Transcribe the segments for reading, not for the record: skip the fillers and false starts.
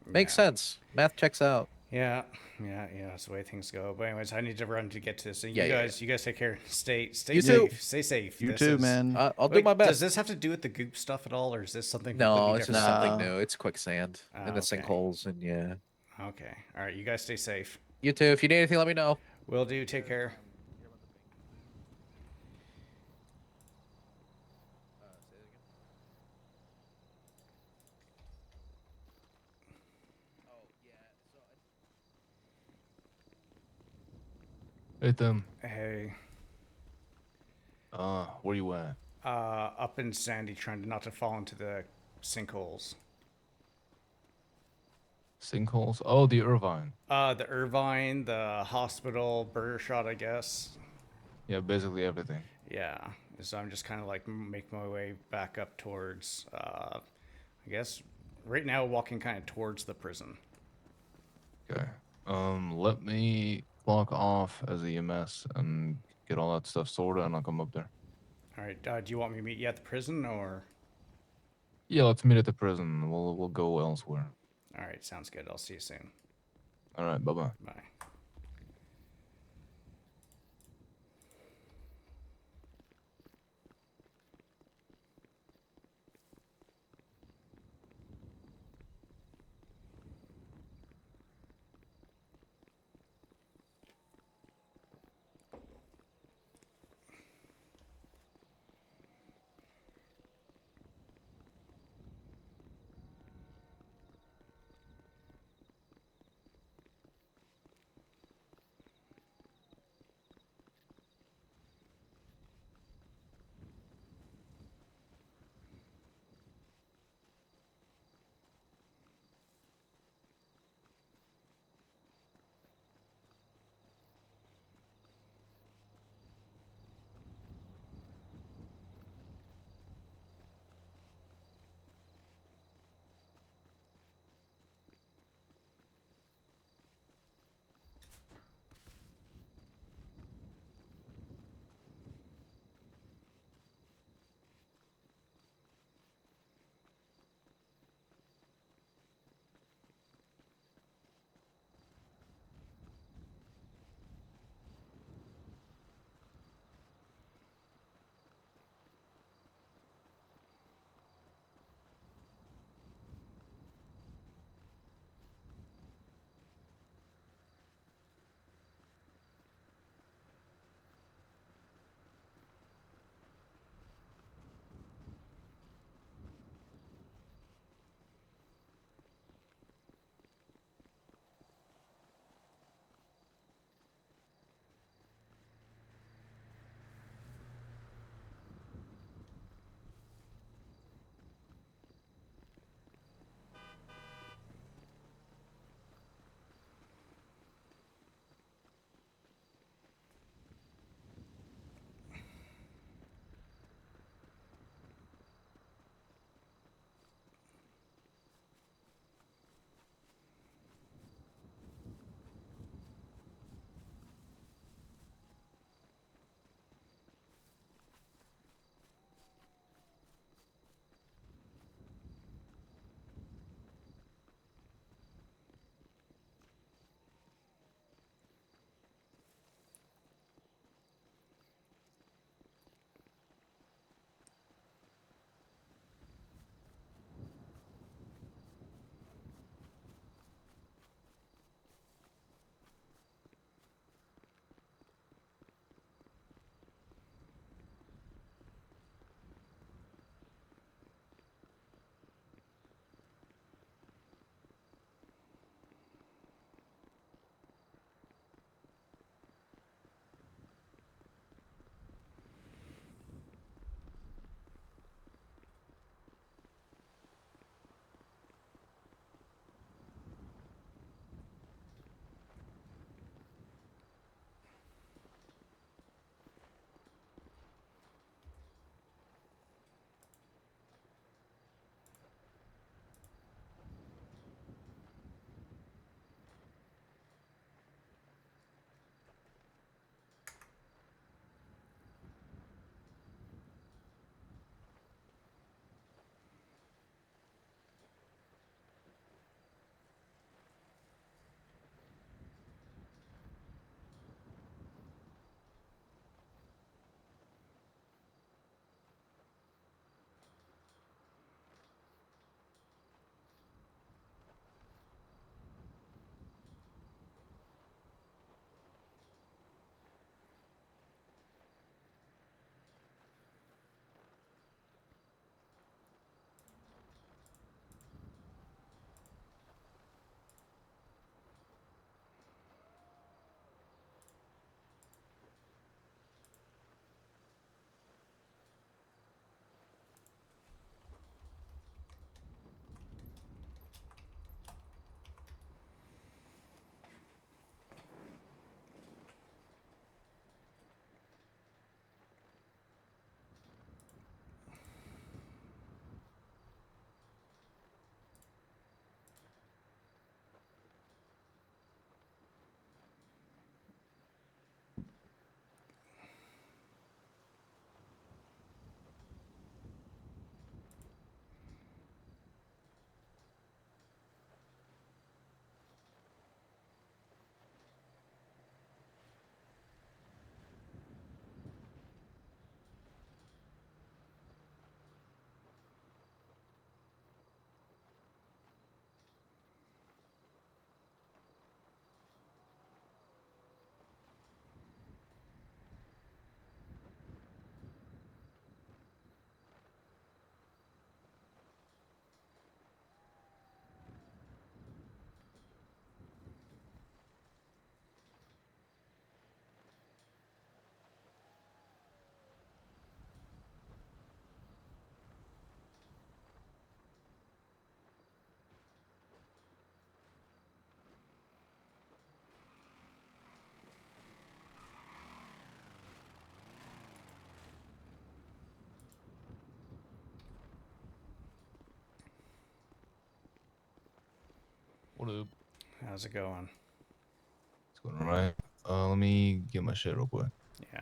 Makes Yeah. sense. Math checks out. Yeah, yeah. That's the way things go. But anyways, I need to run to get to this. And Yeah, yeah, yeah. you guys take care. Stay You too. safe. Stay safe. You This too, is. man. I'll do my Wait, does best. this have to do with the goop stuff at all, or is this something completely No, it's just different? something Nah. new. It's quicksand and the Okay. sinkholes, and yeah. Okay. All right. You guys stay safe. You too. If you need anything, let me know. Will do. Take care. Say that again. Oh yeah. So Hey, Tim. Hey. Where you at? Up in Sandy, trying to not to fall into the sinkholes. Sinkholes? Oh, the Irvine. The Irvine, the hospital, burger shot, I guess. Yeah, basically everything. Yeah. So I'm just kind of like making my way back up towards, I guess, right now walking kind of towards the prison. Okay. Let me clock off as EMS and get all that stuff sorted, and I'll come up there. All right. Do you want me to meet you at the prison or? Yeah, let's meet at the prison. We'll go elsewhere. All right. Sounds good. I'll see you soon. All right. Bye bye. Bye. What up? How's it going? It's going all right. Let me get my shit real quick. Yeah.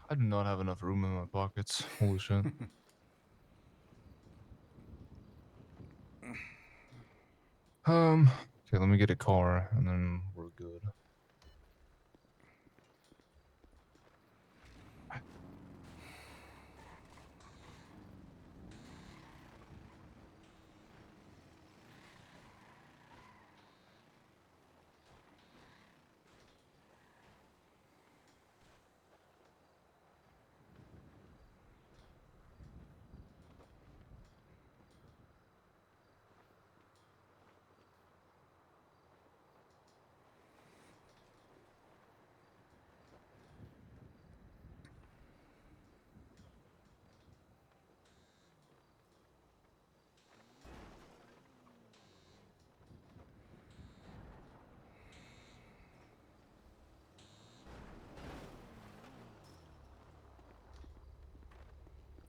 I do not have enough room in my pockets. Holy shit. Okay, let me get a car and then we're good.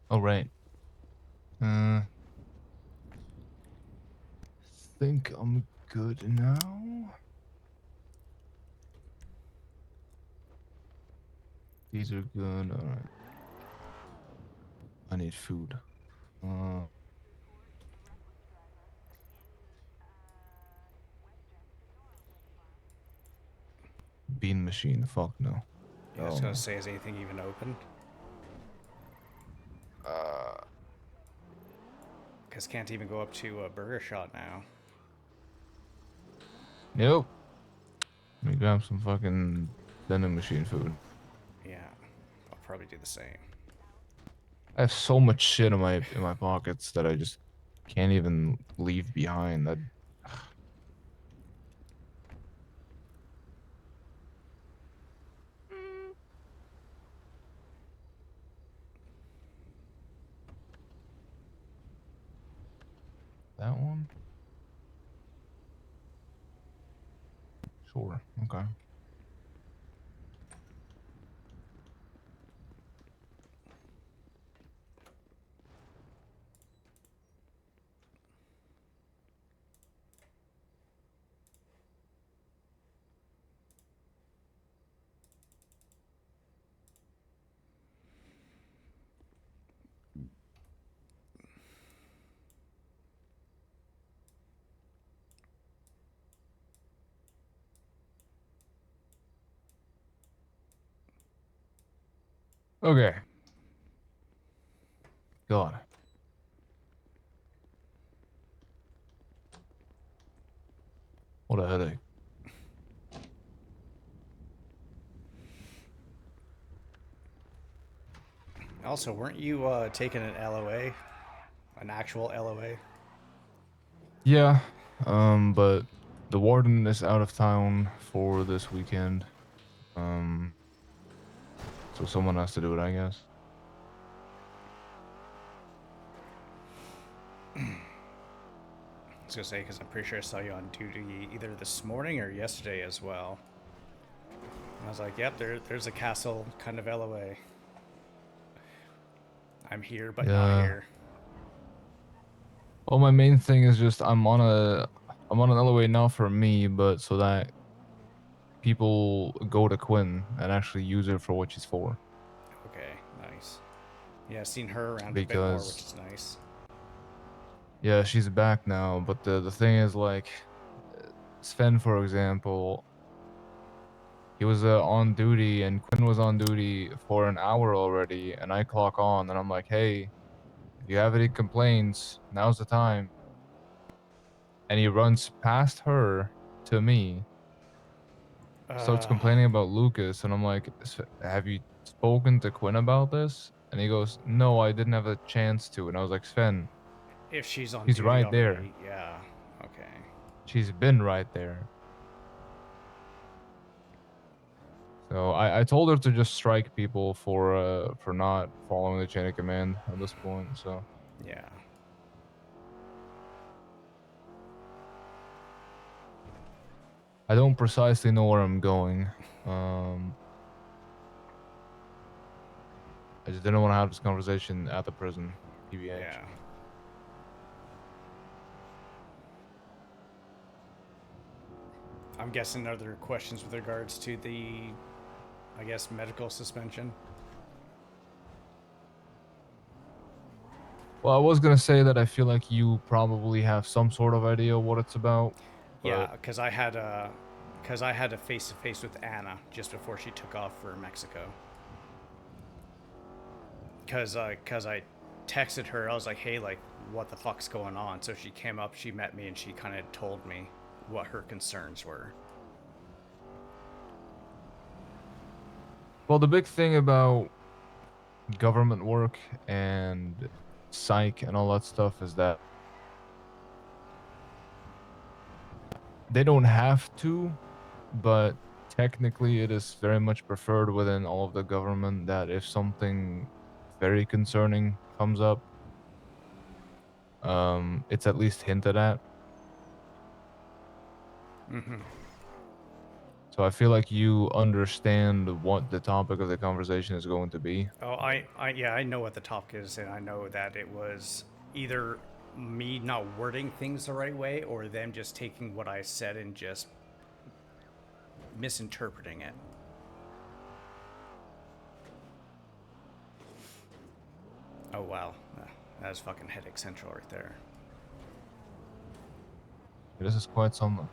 All right. Think I'm good now. These are good. All right. I need food. Bean machine. Fuck no. Yeah, I was gonna say, is anything even open? Because can't even go up to a burger shot now. Nope. Let me grab some fucking vending machine food. Yeah, I'll probably do the same. I have so much shit in my pockets that I just can't even leave behind. That that one? Sure. Okay. Okay. God. What a headache. Also, weren't you taking an LOA? An actual LOA? Yeah. But the warden is out of town for this weekend. So someone has to do it, I guess. I was gonna say, because I'm pretty sure I saw you on duty either this morning or yesterday as well. And I was like, yep, there's a castle kind of LOA. I'm here, but not Yeah. here. Well, my main thing is just I'm on an LOA now for me, but so that people go to Quinn and actually use her for what she's for. Okay, nice. Yeah, I've seen her around a bit more, which Because is nice. yeah, she's back now, but the thing is like Sven, for example, he was on duty and Quinn was on duty for an hour already, and I clock on and I'm like, hey, if you have any complaints, now's the time. And he runs past her to me, starts complaining about Lucas, and I'm like, have you spoken to Quinn about this? And he goes, no, I didn't have a chance to. And I was like, Sven, If she's on she's duty right there. already, yeah. Okay. She's been right there. So I told her to just strike people for not following the chain of command at this point. So Yeah. I don't precisely know where I'm going. I just didn't want to have this conversation at the prison, TBH. Yeah. I'm guessing other questions with regards to the, I guess, medical suspension. Well, I was gonna say that I feel like you probably have some sort of idea what it's about. Yeah, But because I had a face-to-face with Anna just before she took off for Mexico. Because I texted her, I was like, hey, like, what the fuck's going on? So she came up, she met me, and she kind of told me what her concerns were. well, the big thing about government work and psych and all that stuff is that they don't have to, but technically it is very much preferred within all of the government that if something very concerning comes up, it's at least hinted at. Mm-hmm. So I feel like you understand what the topic of the conversation is going to be. Oh, yeah, I know what the topic is, and I know that it was either me not wording things the right way or them just taking what I said and just misinterpreting it. Oh, wow. That is fucking headache central right there. This is quite something.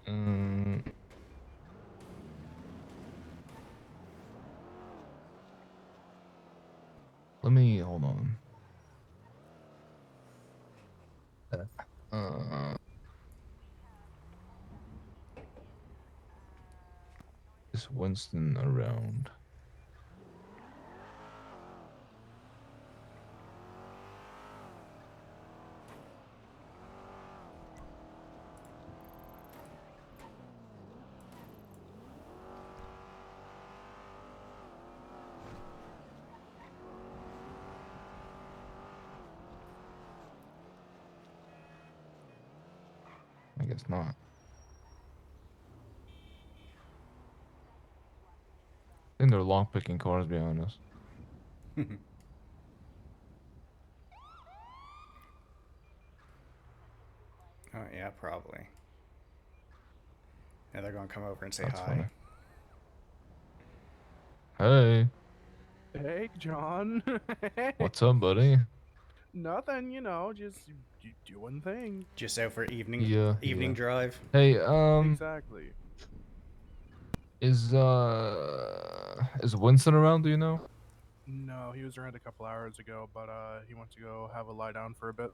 Mm. Let me hold on. Is Winston around? I guess not. I think they're lockpicking cars behind us. Oh, yeah, probably. Yeah, they're going to come over and say That's hi. funny. Hey, Hey, John. what's up, buddy? Nothing, just doing things. Just out for evening Yeah. drive. Hey, Exactly. is Winston around? Do you know? No, he was around a couple hours ago, but he went to go have a lie down for a bit.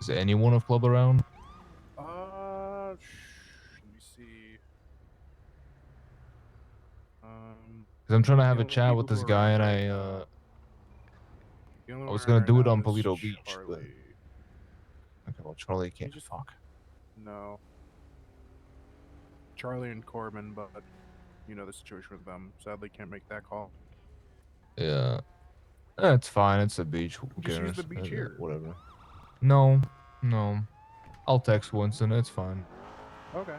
Is anyone of club around? Let me see. Because I'm trying to The have a only chat people with who this are guy, around and right now. The only I one was around gonna right do it now on is Polito Beach, but Charlie. okay, well, Charlie He can't. just Fuck. no. Charlie and Corbin, but you know the situation with them. Sadly, can't make that call. Yeah, it's fine. It's a beach. Who Just use cares? the beach here. Whatever. No. I'll text Winston. It's fine. Okay.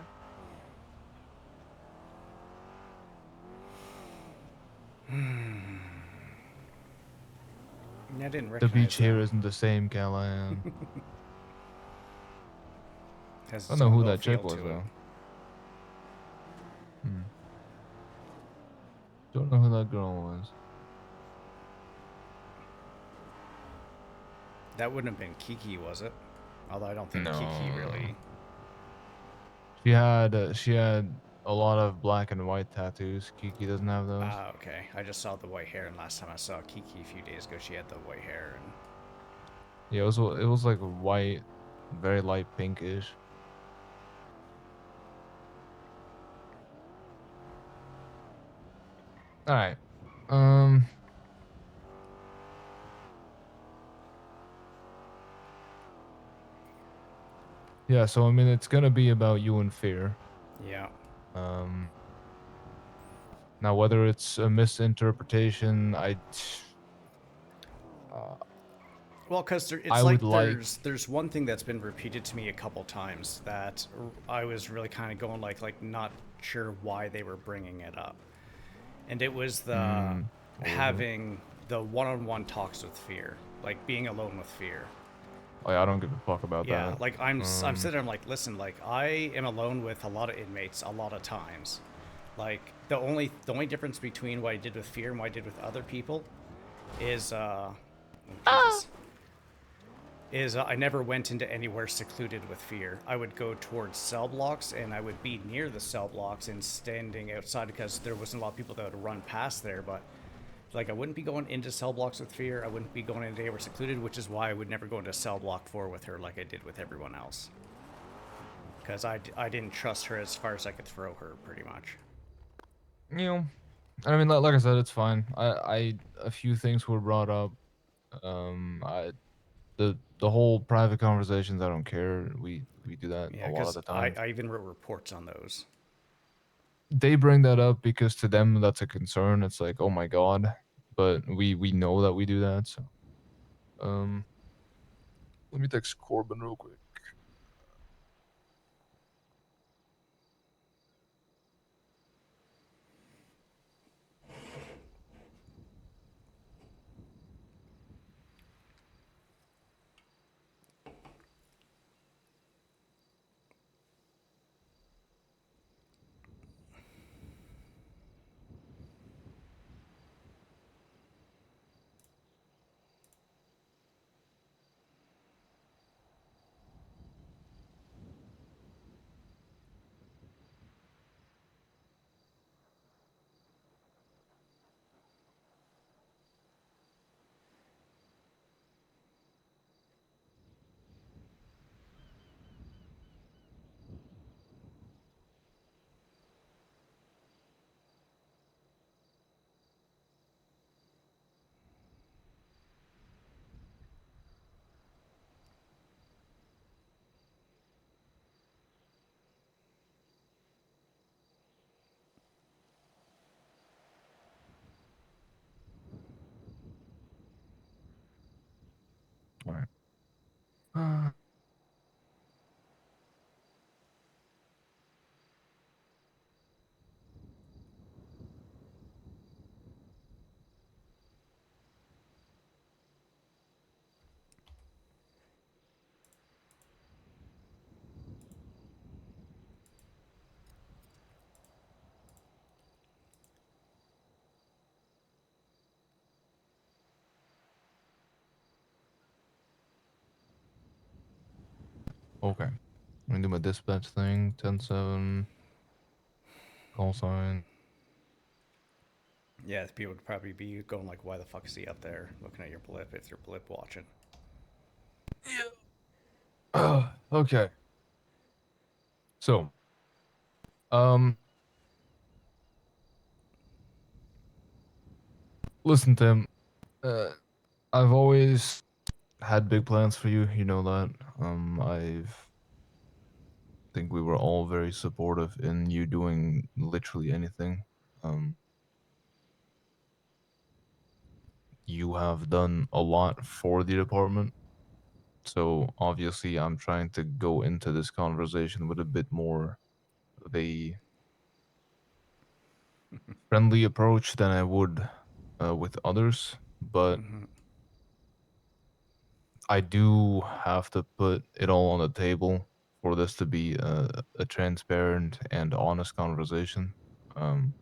I didn't The recognize beach here that. isn't the same, Callahan. Has I its don't know own who little that chick feel was to it. though. Don't know who that girl was. That wouldn't have been Kiki, was it? Although I don't think No. Kiki really. She had a lot of black and white tattoos. Kiki doesn't have those. Ah, okay. I just saw the white hair, and last time I saw Kiki a few days ago, she had the white hair. And Yeah, it was like white, very light pinkish. All right. Yeah, so I mean it's going to be about you and Fear. yeah. Now whether it's a misinterpretation, Well, because I it's would like like there's one thing that's been repeated to me a couple times that I was really kind of going like not sure why they were bringing it up, and it was the having the one-on-one talks with Fear, like being alone with Fear. Oh yeah, I don't give a fuck about Yeah, that. like I'm sitting there, I'm like, listen, like I am alone with a lot of inmates a lot of times, Like the only difference between what I did with Fear and what I did with other people is oh, Jesus. Is I never went into anywhere secluded with Fear. I would go towards cell blocks, and I would be near the cell blocks and standing outside because there wasn't a lot of people that would run past there. But like, I wouldn't be going into cell blocks with Fear. I wouldn't be going into anywhere secluded, which is why I would never go into cell block 4 with her like I did with everyone else. Because I didn't trust her as far as I could throw her, pretty much. You know, I mean, like I said, it's fine. A few things were brought up. The whole private conversations, I don't care. We do that Yeah, a lot of because the time. I even wrote reports on those. They bring that up because to them that's a concern. It's like, oh my god, but we know that we do that. So, let me text Corbin real quick. All right. Okay. I'm gonna do my dispatch thing. 10-7. Call sign. Yeah, people would probably be going like, why the fuck is he up there looking at your blip if you're blip watching? Okay. So, um, listen, Tim. I've always had big plans for you. You know that. I've think we were all very supportive in you doing literally anything. Um, you have done a lot for the department. So obviously, I'm trying to go into this conversation with a bit more of a friendly approach than I would with others. But Mm-hmm. I do have to put it all on the table for this to be a transparent and honest conversation. Um,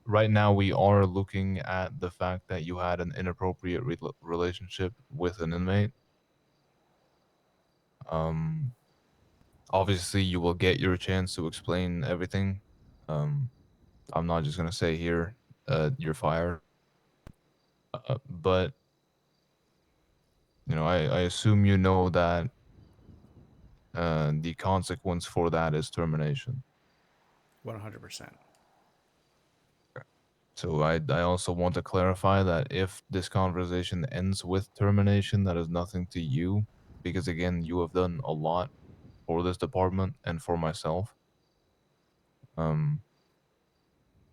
right now, we are looking at the fact that you had an inappropriate relationship with an inmate. Um, obviously, you will get your chance to explain everything. Um, I'm not just gonna say here, you're fired. But I assume you know that the consequence for that is termination. 100%. So I also want to clarify that if this conversation ends with termination, that is nothing to you, because again, you have done a lot for this department and for myself. Um,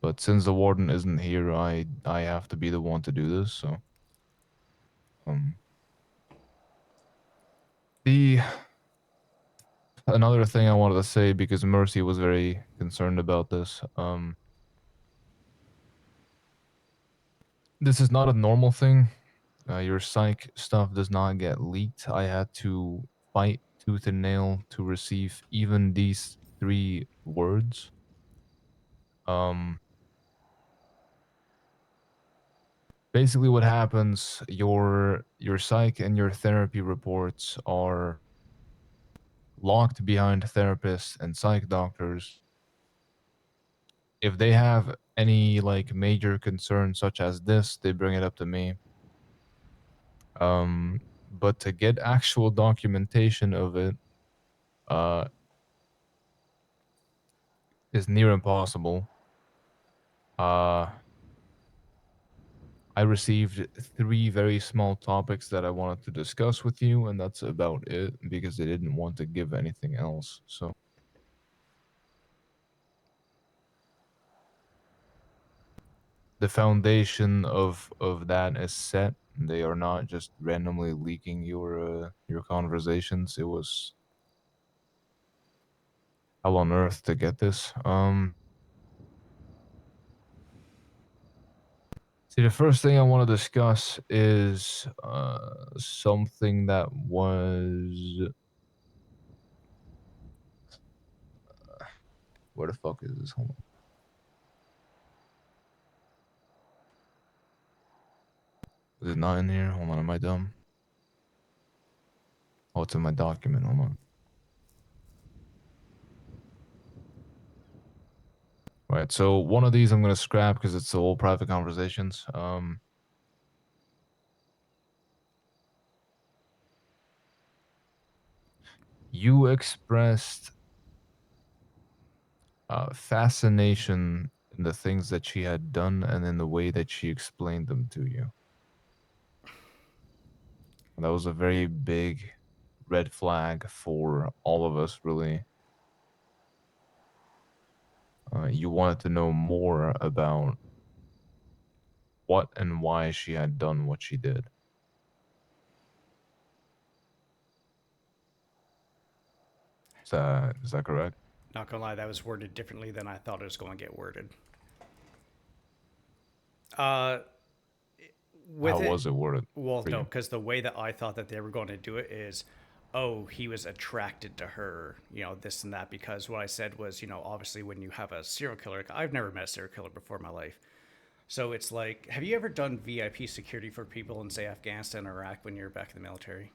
but since the warden isn't here, I have to be the one to do this. So, um, the another thing I wanted to say, because Mercy was very concerned about this. This is not a normal thing. Your psych stuff does not get leaked. I had to fight tooth and nail to receive even these 3 words. Basically what happens, your psych and your therapy reports are locked behind therapists and psych doctors. If they have any like major concerns such as this, they bring it up to me. But to get actual documentation of it is near impossible. I received 3 very small topics that I wanted to discuss with you, and that's about it because they didn't want to give anything else. So the foundation of that is set. They are not just randomly leaking your conversations. It was hell on earth to get this. See, the first thing I want to discuss is something that was. Where the fuck is this? Hold on. Is it not in here? Hold on, am I dumb? Oh, it's in my document. Hold on. Right, so one of these I'm gonna scrap because it's all private conversations. You expressed fascination in the things that she had done and in the way that she explained them to you. That was a very big red flag for all of us, really. You wanted to know more about what and why she had done what she did. Is that correct? Not gonna lie, that was worded differently than I thought it was going to get worded. With How was it worded? Well, for no, you? because the way that I thought that they were going to do it is, oh, he was attracted to her, this and that. Because what I said was, obviously when you have a serial killer, I've never met a serial killer before in my life. So it's like, have you ever done VIP security for people in, say, Afghanistan or Iraq when you're back in the military?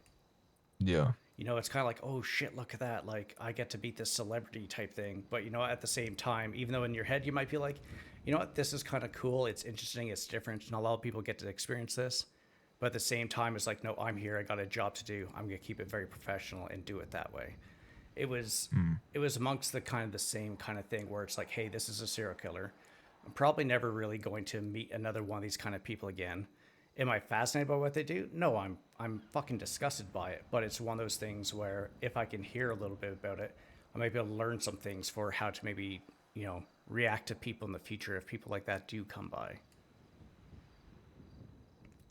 Yeah. It's kind of like, oh shit, look at that. Like, I get to beat this celebrity type thing. But, at the same time, even though in your head you might be like, you know what, this is kind of cool. It's interesting. It's different. Not a lot of people get to experience this. But at the same time, it's like, no, I'm here. I got a job to do. I'm going to keep it very professional and do it that way. It was amongst the same kind of thing where it's like, hey, this is a serial killer. I'm probably never really going to meet another one of these kind of people again. Am I fascinated by what they do? No, I'm fucking disgusted by it. But it's one of those things where if I can hear a little bit about it, I might be able to learn some things for how to maybe, react to people in the future if people like that do come by.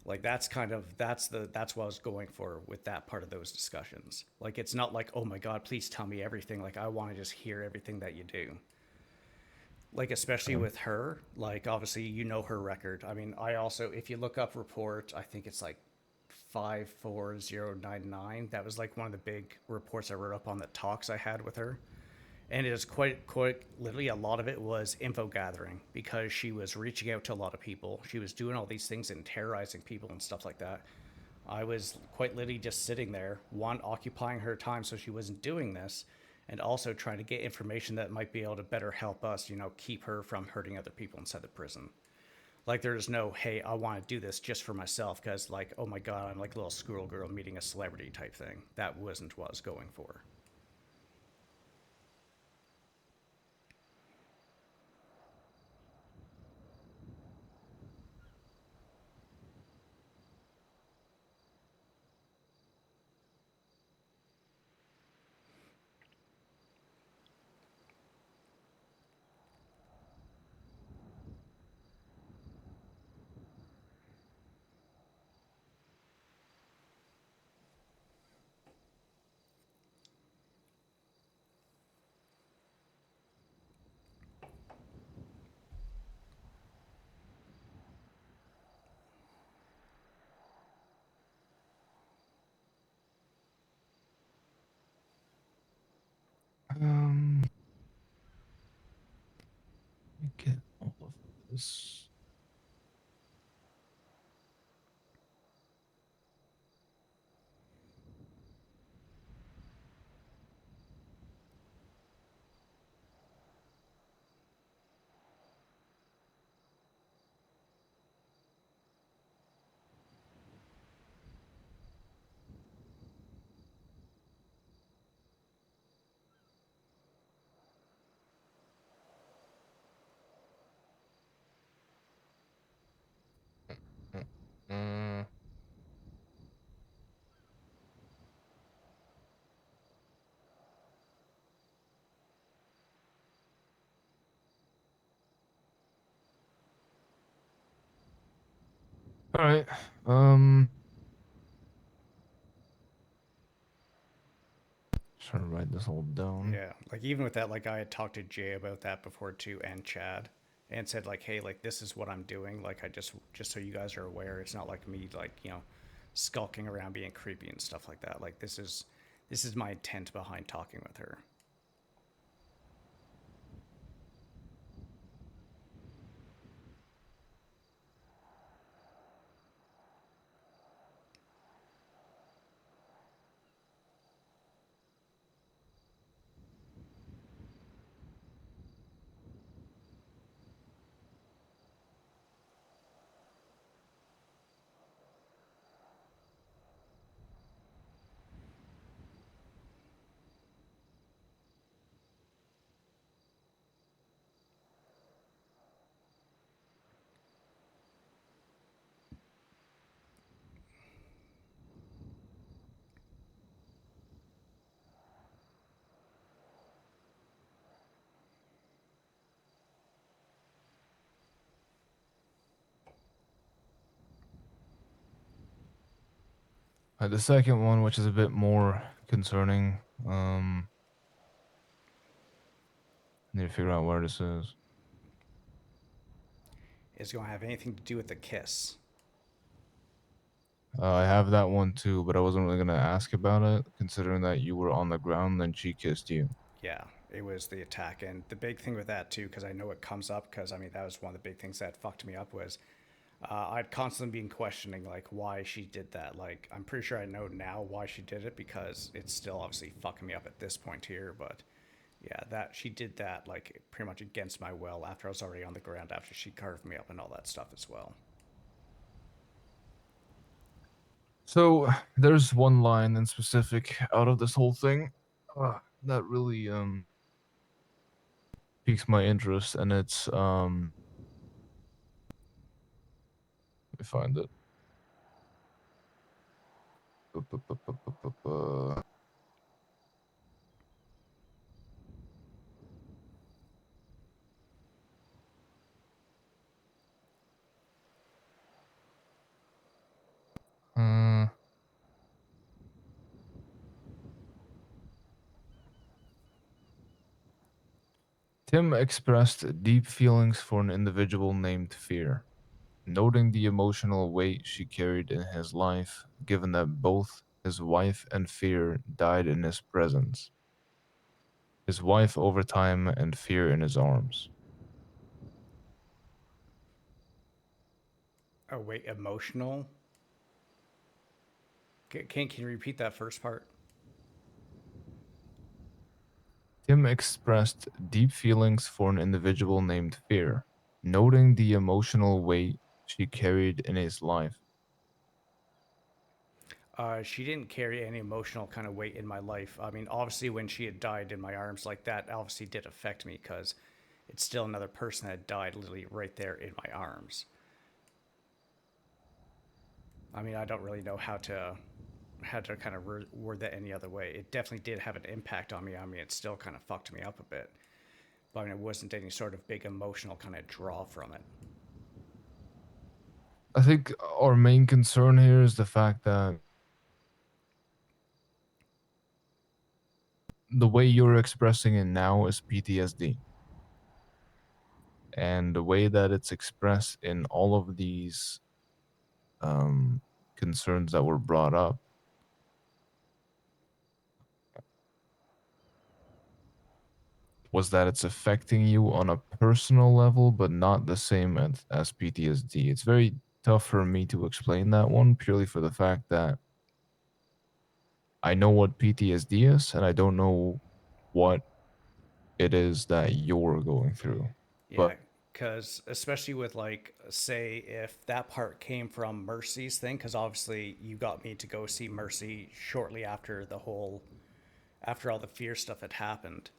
Like that's what I was going for with that part of those discussions. Like it's not like, oh my God, please tell me everything. Like I want to just hear everything that you do. Like especially with her, like obviously her record. I mean, I also, if you look up report, I think it's like 54099. That was like one of the big reports I wrote up on the talks I had with her. And it was quite literally a lot of it was info gathering because she was reaching out to a lot of people. She was doing all these things and terrorizing people and stuff like that. I was quite literally just sitting there, one, occupying her time so she wasn't doing this, and also trying to get information that might be able to better help us, keep her from hurting other people inside the prison. Like there's no, hey, I want to do this just for myself because like, oh my God, I'm like a little squirrel girl meeting a celebrity type thing. That wasn't what I was going for. get all of this. Mm. All right. Trying to write this all down. Yeah, like even with that, like I had talked to Jay about that before too, and Chad, and said like, hey, like this is what I'm doing. Like I just so you guys are aware, it's not like me like skulking around being creepy and stuff like that. Like this is my intent behind talking with her. The second one, which is a bit more concerning, need to figure out where this is. Is going to have anything to do with the kiss? I have that one too, but I wasn't really gonna ask about it, considering that you were on the ground and she kissed you. Yeah, it was the attack, and the big thing with that too, because I know it comes up, because I mean that was one of the big things that fucked me up was I'd constantly been questioning like why she did that. Like I'm pretty sure I know now why she did it because it's still obviously fucking me up at this point here. But yeah, that she did that like pretty much against my will after I was already on the ground after she carved me up and all that stuff as well. So there's one line in specific out of this whole thing that really piques my interest, and it's let me find it. Uh, Tim expressed deep feelings for an individual named Fear, noting the emotional weight she carried in his life, given that both his wife and Fear died in his presence. His wife over time and Fear in his arms. Oh wait, emotional. Can you repeat that first part? Tim expressed deep feelings for an individual named Fear, noting the emotional weight she carried in his life. She didn't carry any emotional kind of weight in my life. I mean, obviously, when she had died in my arms like that, obviously did affect me because it's still another person that died literally right there in my arms. I mean, I don't really know how to kind of word that any other way. It definitely did have an impact on me. I mean, it still kind of fucked me up a bit, but I mean, it wasn't any sort of big emotional kind of draw from it. I think our main concern here is the fact that the way you're expressing it now is PTSD. And the way that it's expressed in all of these um, concerns that were brought up was that it's affecting you on a personal level, but not the same as PTSD. It's very tough for me to explain that one purely for the fact that I know what PTSD is, and I don't know what it is that you're going through. Yeah, But because especially with like, say, if that part came from Mercy's thing, because obviously you got me to go see Mercy shortly after after all the fear stuff had happened,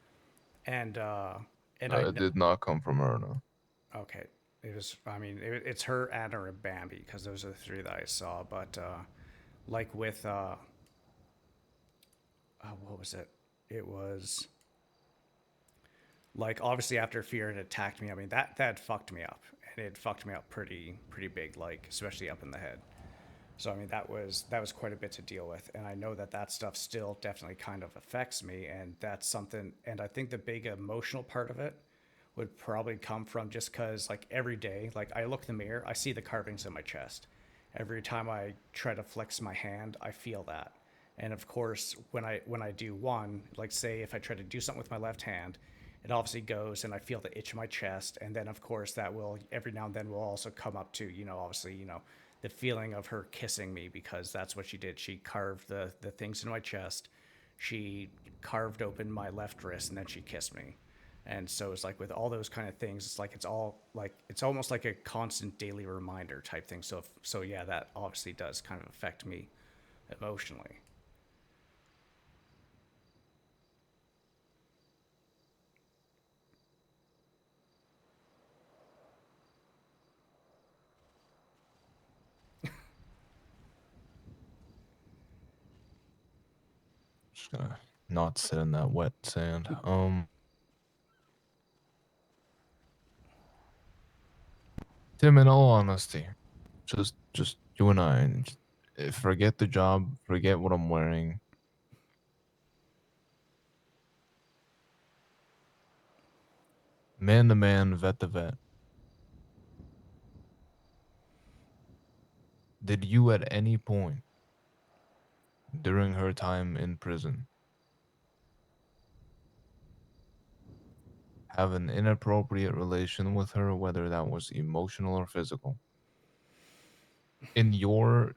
and it did not come from her, no. okay, it was. I mean, it's her, Anna, and Bambi because those are the three that I saw. But like with what was it? It was like obviously after fear had attacked me. I mean that fucked me up, and it fucked me up pretty big, like especially up in the head. So I mean that was quite a bit to deal with, and I know that stuff still definitely kind of affects me, and that's something. And I think the big emotional part of it would probably come from just because like every day, like I look in the mirror, I see the carvings in my chest. Every time I try to flex my hand, I feel that. And of course, when I do one, like say if I try to do something with my left hand, it obviously goes and I feel the itch in my chest. And then of course that will every now and then will also come up to, obviously, the feeling of her kissing me because that's what she did. She carved the things in my chest. She carved open my left wrist and then she kissed me. And so it's like with all those kind of things, it's like it's almost like a constant daily reminder type thing. So yeah, that obviously does kind of affect me emotionally. Just gonna not sit in that wet sand. Tim, in all honesty, just you and I, and forget the job, forget what I'm wearing. Man to man, vet to vet. Did you at any point during her time in prison have an inappropriate relation with her, whether that was emotional or physical? In your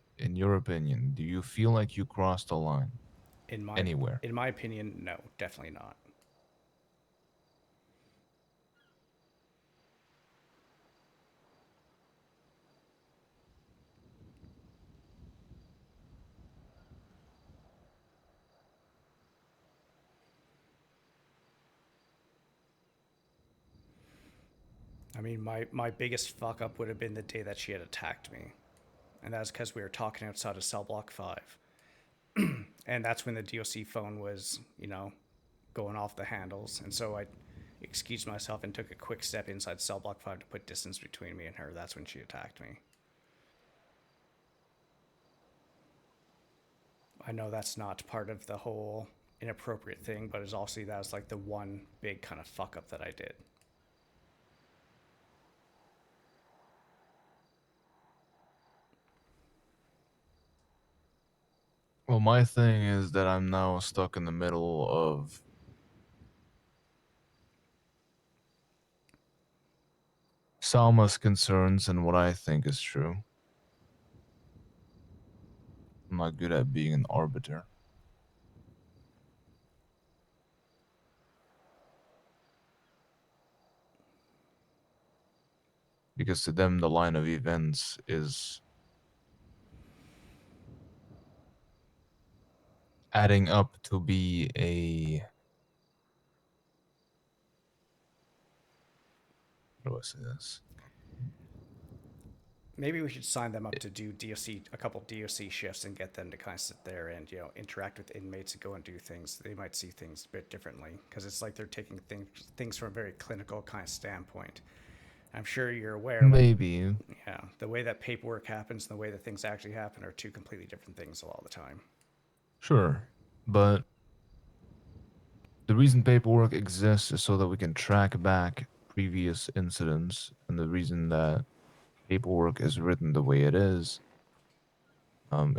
opinion, do you feel like you crossed a line In my anywhere? in my opinion, no, definitely not. I mean, my biggest fuck up would have been the day that she had attacked me, and that's because we were talking outside of cell block 5, and that's when the DOC phone was, going off the handles, and so I excused myself and took a quick step inside cell block 5 to put distance between me and her. That's when she attacked me. I know that's not part of the whole inappropriate thing, but it's also that was like the one big kind of fuck up that I did. Well, my thing is that I'm now stuck in the middle of Salma's concerns and what I think is true. I'm not good at being an arbiter. Because to them, the line of events is adding up to be a. How do I say this? Maybe we should sign them up to do DOC, a couple DOC shifts, and get them to kind of sit there and interact with inmates and go and do things. They might see things a bit differently because it's like they're taking things from a very clinical kind of standpoint. I'm sure you're aware, like, Maybe. yeah, the way that paperwork happens and the way that things actually happen are two completely different things all the time. Sure. But the reason paperwork exists is so that we can track back previous incidents. And the reason that paperwork is written the way it is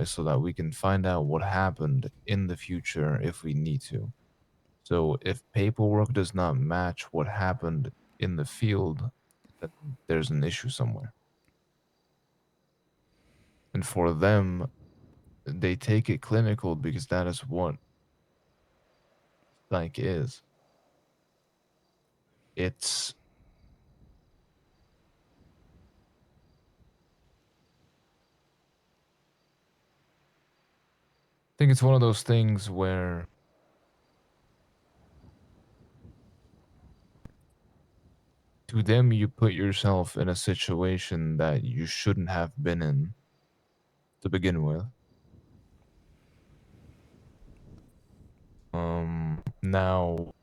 so that we can find out what happened in the future if we need to. So if paperwork does not match what happened in the field, then there's an issue somewhere. And for them, they take it clinical because that is what psych is. It's I think it's one of those things where to them you put yourself in a situation that you shouldn't have been in to begin with. Now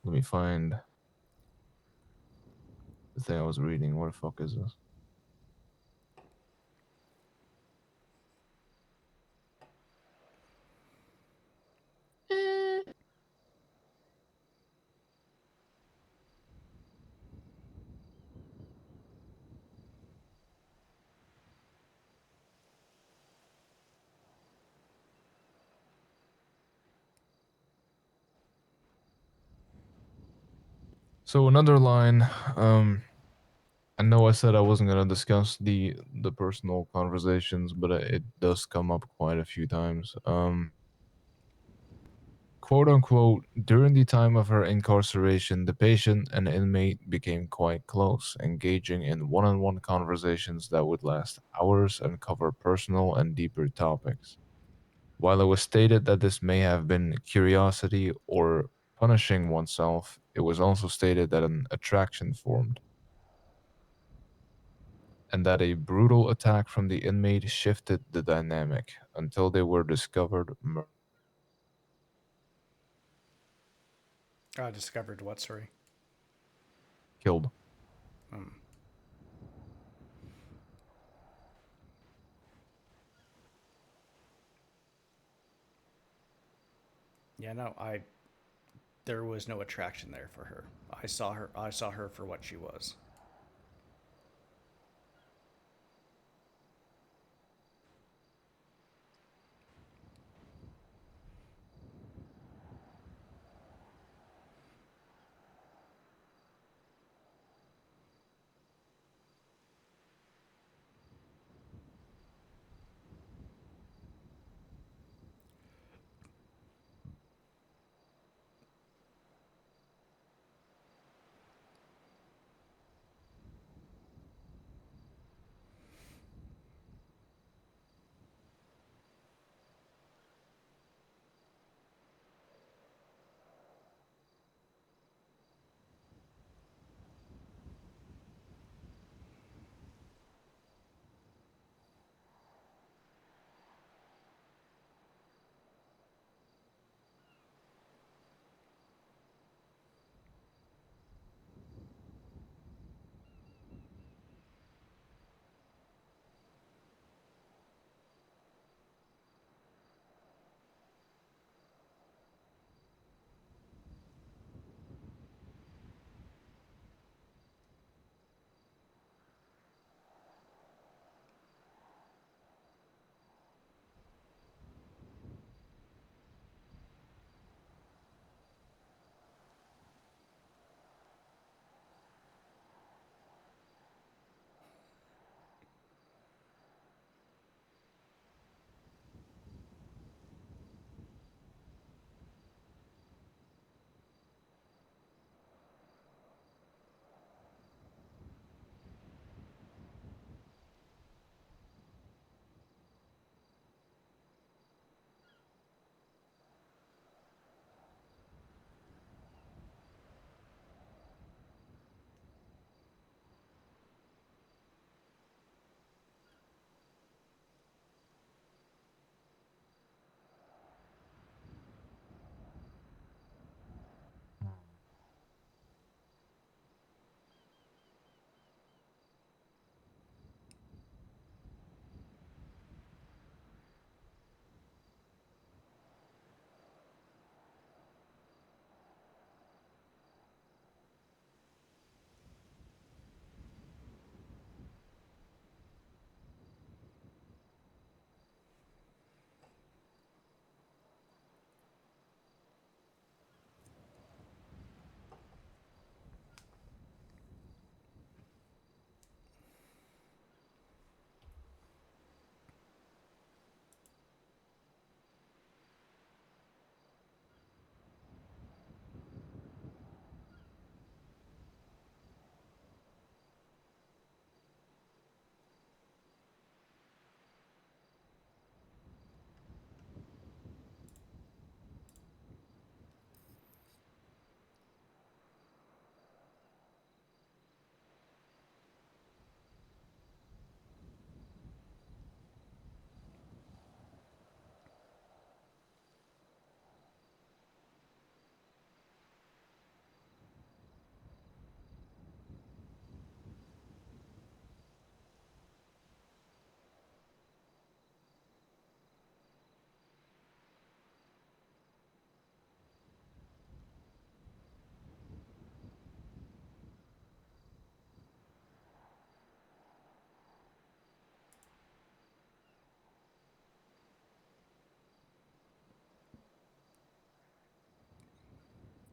let me find the thing I was reading. Where the fuck is this? So another line, I know I said I wasn't gonna discuss the personal conversations, but it does come up quite a few times. Quote unquote, during the time of her incarceration, the patient and inmate became quite close, engaging in one-on-one conversations that would last hours and cover personal and deeper topics. While it was stated that this may have been curiosity or punishing oneself, it was also stated that an attraction formed, and that a brutal attack from the inmate shifted the dynamic until they were discovered Discovered what? Sorry. killed. Um, yeah, no, there was no attraction there for her. I saw her for what she was.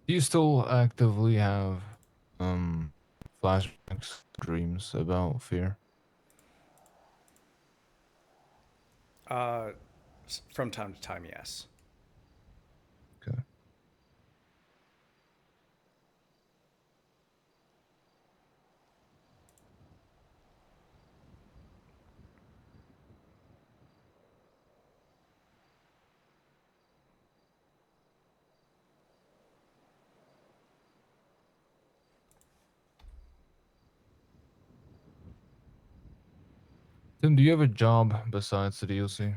Do you still actively have flashbacks, dreams about fear? From time to time, yes. Okay. Tim, do you have a job besides the DLC?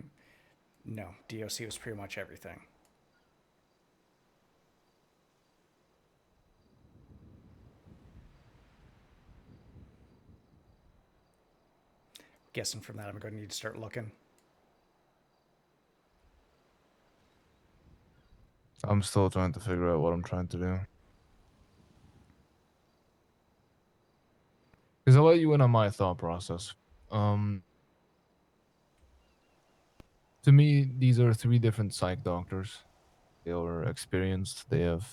No, DOC was pretty much everything. Guessing from that, I'm going to need to start looking. I'm still trying to figure out what I'm trying to do. Because I'll let you in on my thought process. To me, these are 3 different psych doctors. They are experienced. They have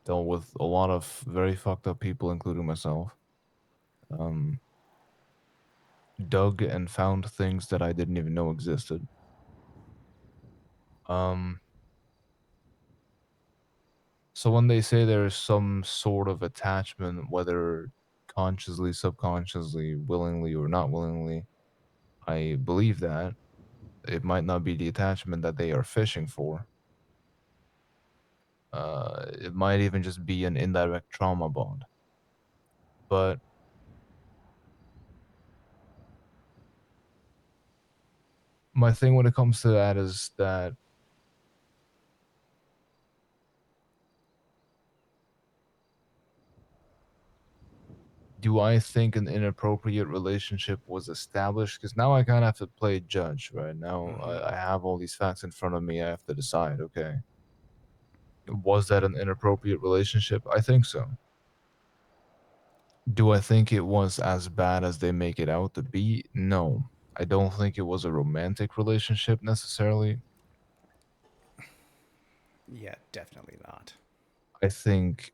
dealt with a lot of very fucked up people, including myself. Dug and found things that I didn't even know existed. So when they say there's some sort of attachment, whether consciously, subconsciously, willingly, or not willingly, I believe that. It might not be the attachment that they are fishing for. It might even just be an indirect trauma bond. But my thing when it comes to that is that do I think an inappropriate relationship was established? Because now I kind of have to play judge, right? Now I have all these facts in front of me. I have to decide, okay, was that an inappropriate relationship? I think so. Do I think it was as bad as they make it out to be? No. I don't think it was a romantic relationship necessarily. Yeah, definitely not. I think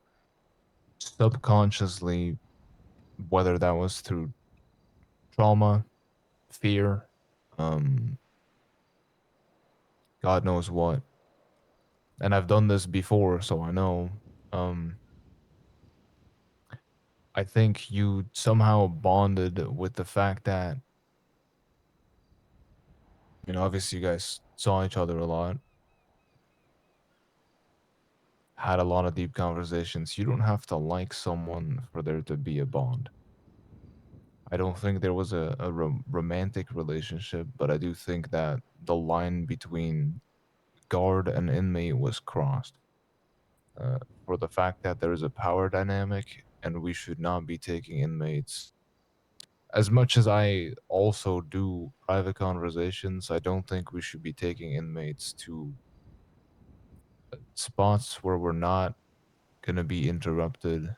subconsciously, whether that was through trauma, fear, um, God knows what. And I've done this before, so I know. Um, I think you somehow bonded with the fact that, obviously you guys saw each other a lot, had a lot of deep conversations. You don't have to like someone for there to be a bond. I don't think there was a romantic relationship, but I do think that the line between guard and inmate was crossed. For the fact that there is a power dynamic and we should not be taking inmates. As much as I also do private conversations, I don't think we should be taking inmates to spots where we're not going to be interrupted.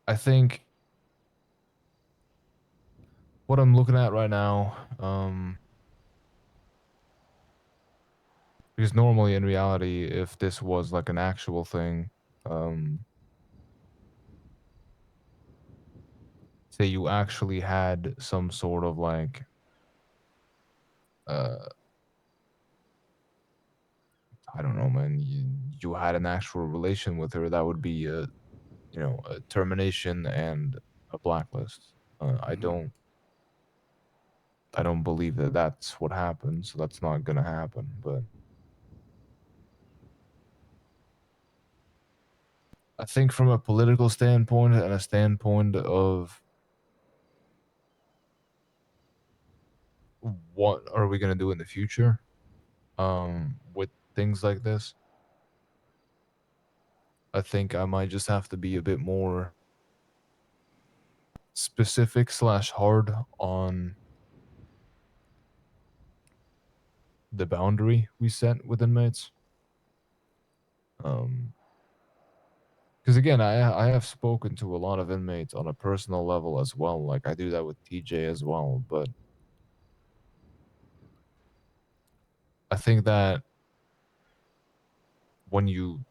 I think what I'm looking at right now, because normally in reality, if this was like an actual thing, say you actually had some sort of like, I don't know, man, you had an actual relation with her, that would be a termination and a blacklist. I don't believe that that's what happened, so that's not gonna happen. But I think from a political standpoint and a standpoint of what are we gonna do in the future, with things like this, I think I might just have to be a bit more specific slash hard on the boundary we set with inmates. Because again, I have spoken to a lot of inmates on a personal level as well. Like I do that with TJ as well. But I think that when you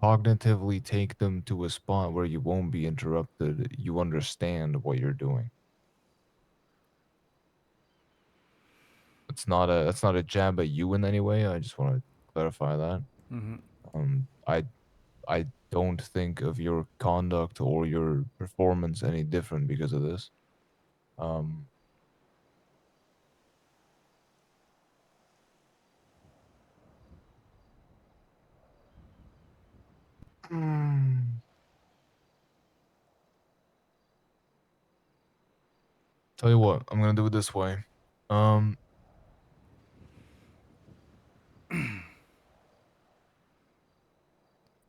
cognitively take them to a spot where you won't be interrupted, you understand what you're doing. That's not a jab at you in any way. I just want to clarify that. Mm-hmm. Um, I don't think of your conduct or your performance any different because of this. Um, mm, tell you what, I'm gonna do it this way. Um,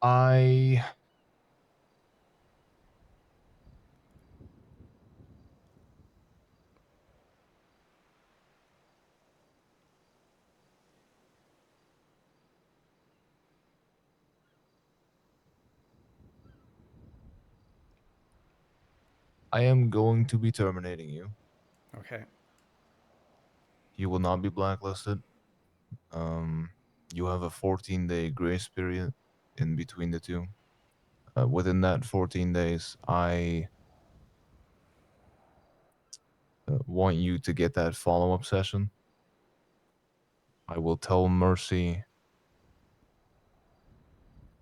I I am going to be terminating you. Okay. You will not be blacklisted. Um, you have a 14-day grace period in between the two. Within that 14 days, I want you to get that follow-up session. I will tell Mercy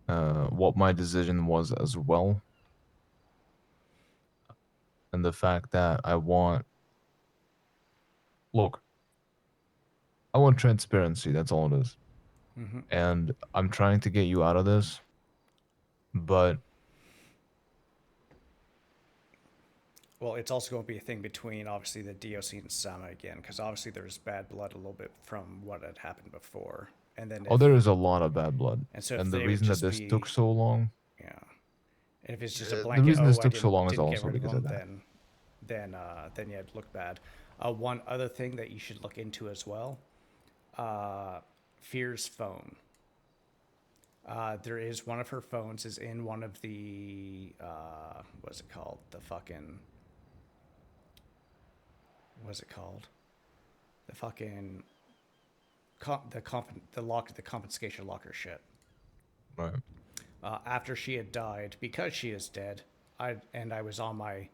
what my decision was as well, and the fact that look, I want transparency. That's all it is. Mm-hmm. And I'm trying to get you out of this, but Well, it's also going to be a thing between obviously the DOC and Sama again, because obviously there's bad blood a little bit from what had happened before, and then oh, there is a lot of bad blood. and so if And the they would reason that just this took be, so long, yeah, and if it's just a the blanket, reason this oh, I took so long is didn't get also rid of because of them, that. then yeah, it'd look bad. One other thing that you should look into as well, Fear's phone. There is one of her phones is in one of the what's it called? The fucking what's it called? The fucking the confiscation locker shit. Right. After she had died, because she is dead, I was on my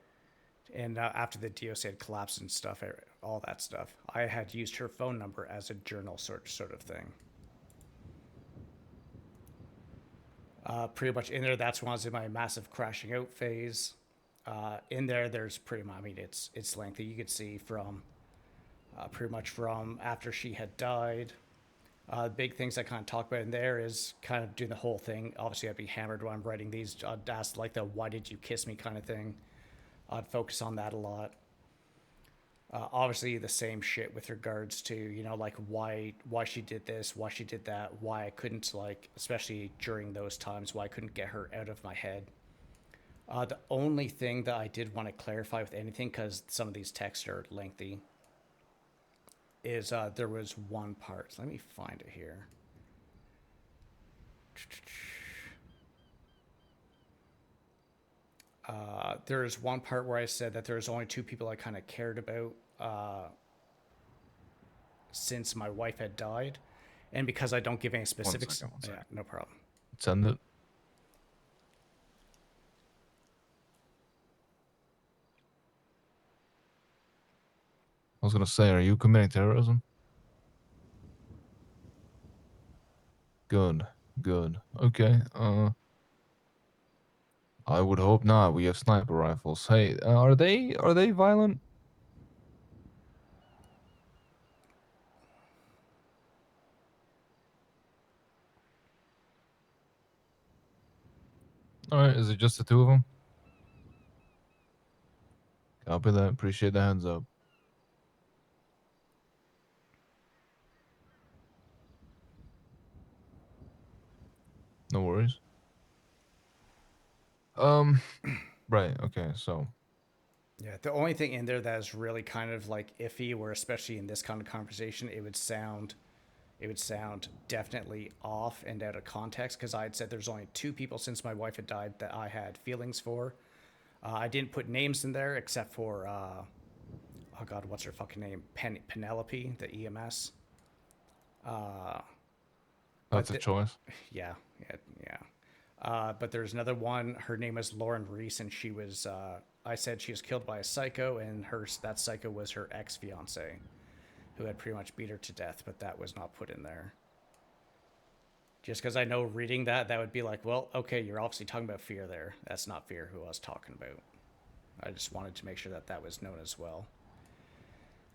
and after the DOC had collapsed and stuff, all that stuff, I had used her phone number as a journal sort of thing. Pretty much in there, that's when I was in my massive crashing out phase. In there, there's pretty much, I mean, it's lengthy. You could see from pretty much from after she had died. Big things I kind of talk about in there is kind of doing the whole thing. Obviously, I'd be hammered when I'm writing these. I'd ask like the "Why did you kiss me?" kind of thing. I'd focus on that a lot. Obviously, the same shit with regards to like why she did this, why she did that, why I couldn't like, especially during those times, why I couldn't get her out of my head. The only thing that I did want to clarify with anything, because some of these texts are lengthy, is there was one part. Let me find it here. There is one part where I said that there's only two people I kind of cared about since my wife had died, and because I don't give any specifics. One second. Yeah, no problem. Send it. I was gonna say, are you committing terrorism? Good, good. Okay. I would hope not. We have sniper rifles. Hey, are they violent? All right. Is it just the two of them? Copy that. Appreciate the heads up. No worries. Right. Okay. So, Yeah, the only thing in there that is really kind of like iffy, where especially in this kind of conversation, it would sound definitely off and out of context, because I had said there's only two people since my wife had died that I had feelings for. I didn't put names in there except for oh god, what's her fucking name? Penelope, the EMS. Uh, That's but a choice. yeah, yeah, yeah. But there's another one. Her name is Lauren Reese, and she was. I said she was killed by a psycho, and that psycho was her ex fiance, who had pretty much beat her to death. But that was not put in there. Just because I know reading that would be like, well, okay, you're obviously talking about Fear there. That's not Fear who I was talking about. I just wanted to make sure that was known as well.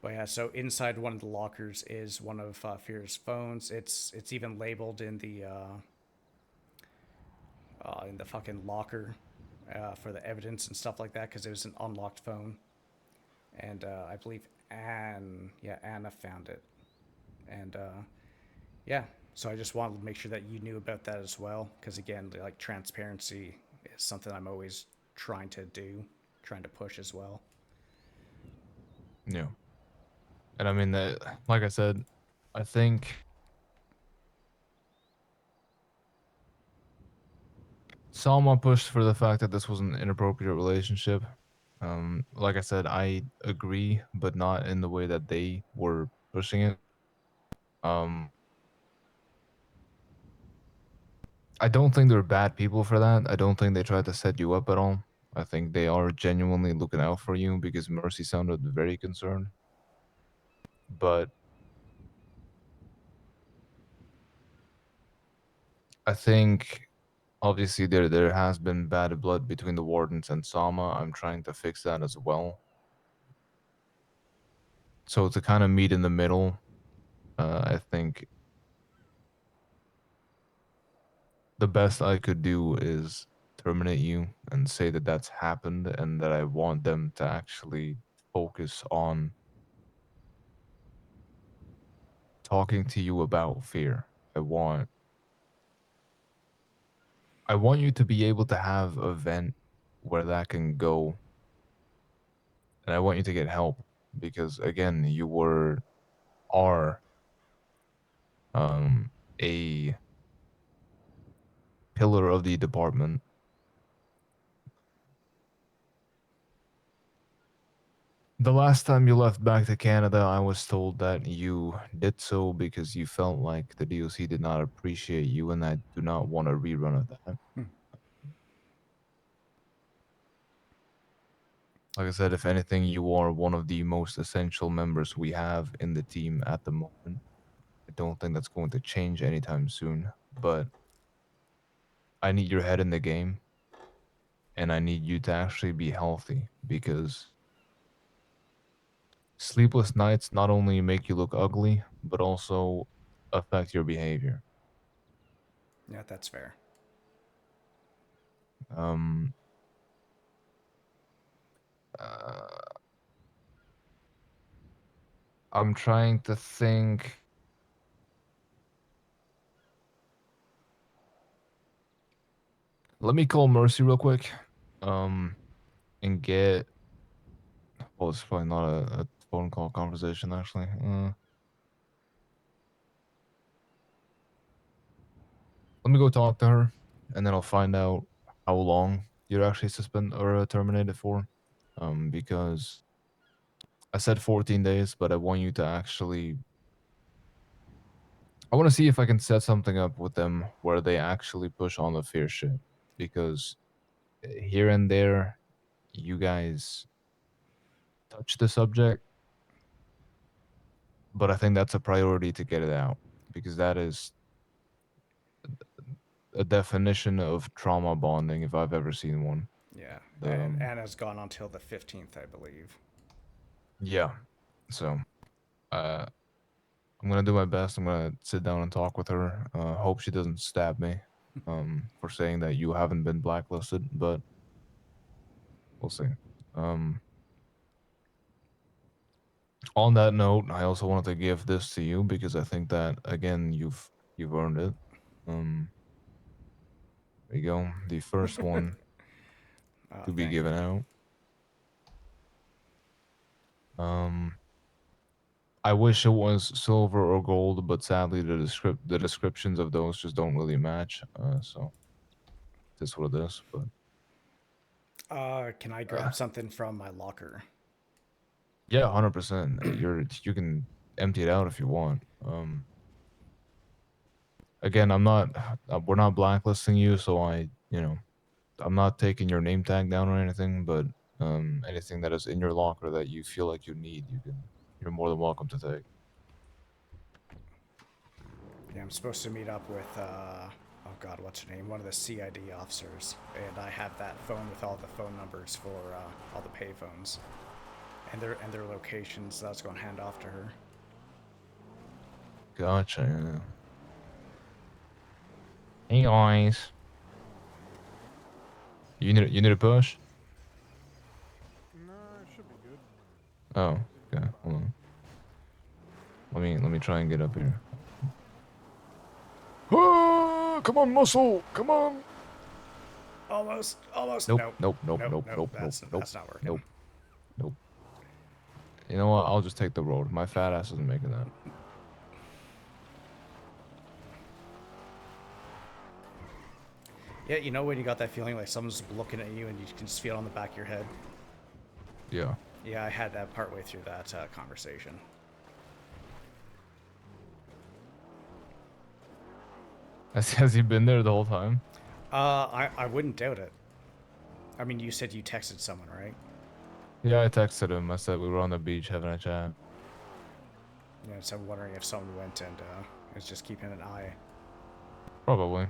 But yeah, so inside one of the lockers is one of Fear's phones. It's even labeled in the fucking locker for the evidence and stuff like that because it was an unlocked phone. And I believe Anna found it. And yeah, so I just wanted to make sure that you knew about that as well because again, like transparency is something I'm always trying to push as well. Yeah. And I mean, like I said, I think Salma pushed for the fact that this was an inappropriate relationship. Like I said, I agree, but not in the way that they were pushing it. Um, I don't think they're bad people for that. I don't think they tried to set you up at all. I think they are genuinely looking out for you because Mercy sounded very concerned. But I think obviously there has been bad blood between the wardens and Sama. I'm trying to fix that as well. So to kind of meet in the middle, I think the best I could do is terminate you and say that that's happened and that I want them to actually focus on talking to you about Fear. I want you to be able to have a vent where that can go, and I want you to get help because again, are a pillar of the department. The last time you left back to Canada, I was told that you did so because you felt like the DOC did not appreciate you, and I do not want a rerun of that. Like I said, if anything, you are one of the most essential members we have in the team at the moment. I don't think that's going to change anytime soon, but I need your head in the game, and I need you to actually be healthy because sleepless nights not only make you look ugly, but also affect your behavior. Yeah, that's fair. Um, uh, I'm trying to think. Let me call Mercy real quick. And get. Well, it's probably not a phone call conversation, actually. Let me go talk to her, and then I'll find out how long you're actually suspended or terminated for. Because I said 14 days, but I want you to actually. I want to see if I can set something up with them where they actually push on the fear shit. Because here and there, you guys touch the subject, but I think that's a priority to get it out because that is a definition of trauma bonding if I've ever seen one. Yeah, and Um, Anna's gone until the 15th, I believe. yeah. So, uh, I'm gonna do my best. I'm gonna sit down and talk with her. Hope she doesn't stab me, for saying that you haven't been blacklisted, but we'll see. Um, on that note, I also wanted to give this to you because I think that again you've earned it. Um, there you go. The first one to be Thank given you. out. Um, I wish it was silver or gold, but sadly the descriptions of those just don't really match. So that's what it is. But Can I uh, grab something from my locker? Yeah, 100%. You can empty it out if you want. Again, we're not blacklisting you, so I'm not taking your name tag down or anything, but anything that is in your locker that you feel like you need, you're more than welcome to take. Yeah, I'm supposed to meet up with, oh god, what's her name? One of the CID officers. And I have that phone with all the phone numbers for all the payphones. And their locations that I was going to hand off to her. Gotcha. Yeah. Hey guys. You need a push? No, it should be good. Oh, okay. Hold on. Let me try and get up here. Ah, come on, muscle. Come on. Almost. Nope. Nope. Nope. Nope. Nope. Nope. Nope. That's Nope. not working. Nope. Nope. You know what? I'll just take the road. My fat ass isn't making that. Yeah, you know when you got that feeling like someone's looking at you and you can just feel it on the back of your head? Yeah. Yeah, I had that partway through that conversation. Has he been there the whole time? I wouldn't doubt it. I mean, you said you texted someone, right? Yeah, I texted him. I said we were on the beach having a chat. Yeah, so I'm wondering if someone went and is just keeping an eye. Probably.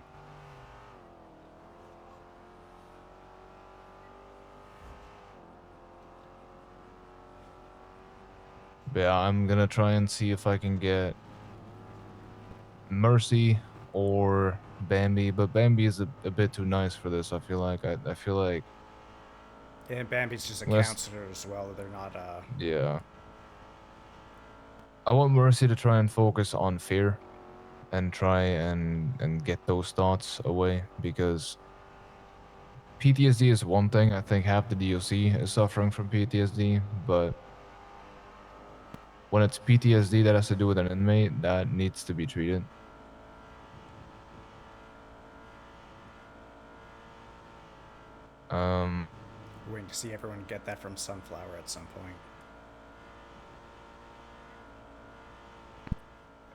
But yeah, I'm gonna try and see if I can get Mercy or Bambi, but Bambi is a bit too nice for this. I feel like I feel like And Bambi's just a less. counselor as well. They're not. Yeah. I want Mercy to try and focus on fear and try and get those thoughts away, because PTSD is one thing. I think half the DOC is suffering from PTSD, but when it's PTSD that has to do with an inmate, that needs to be treated. We're going to see everyone get that from Sunflower at some point.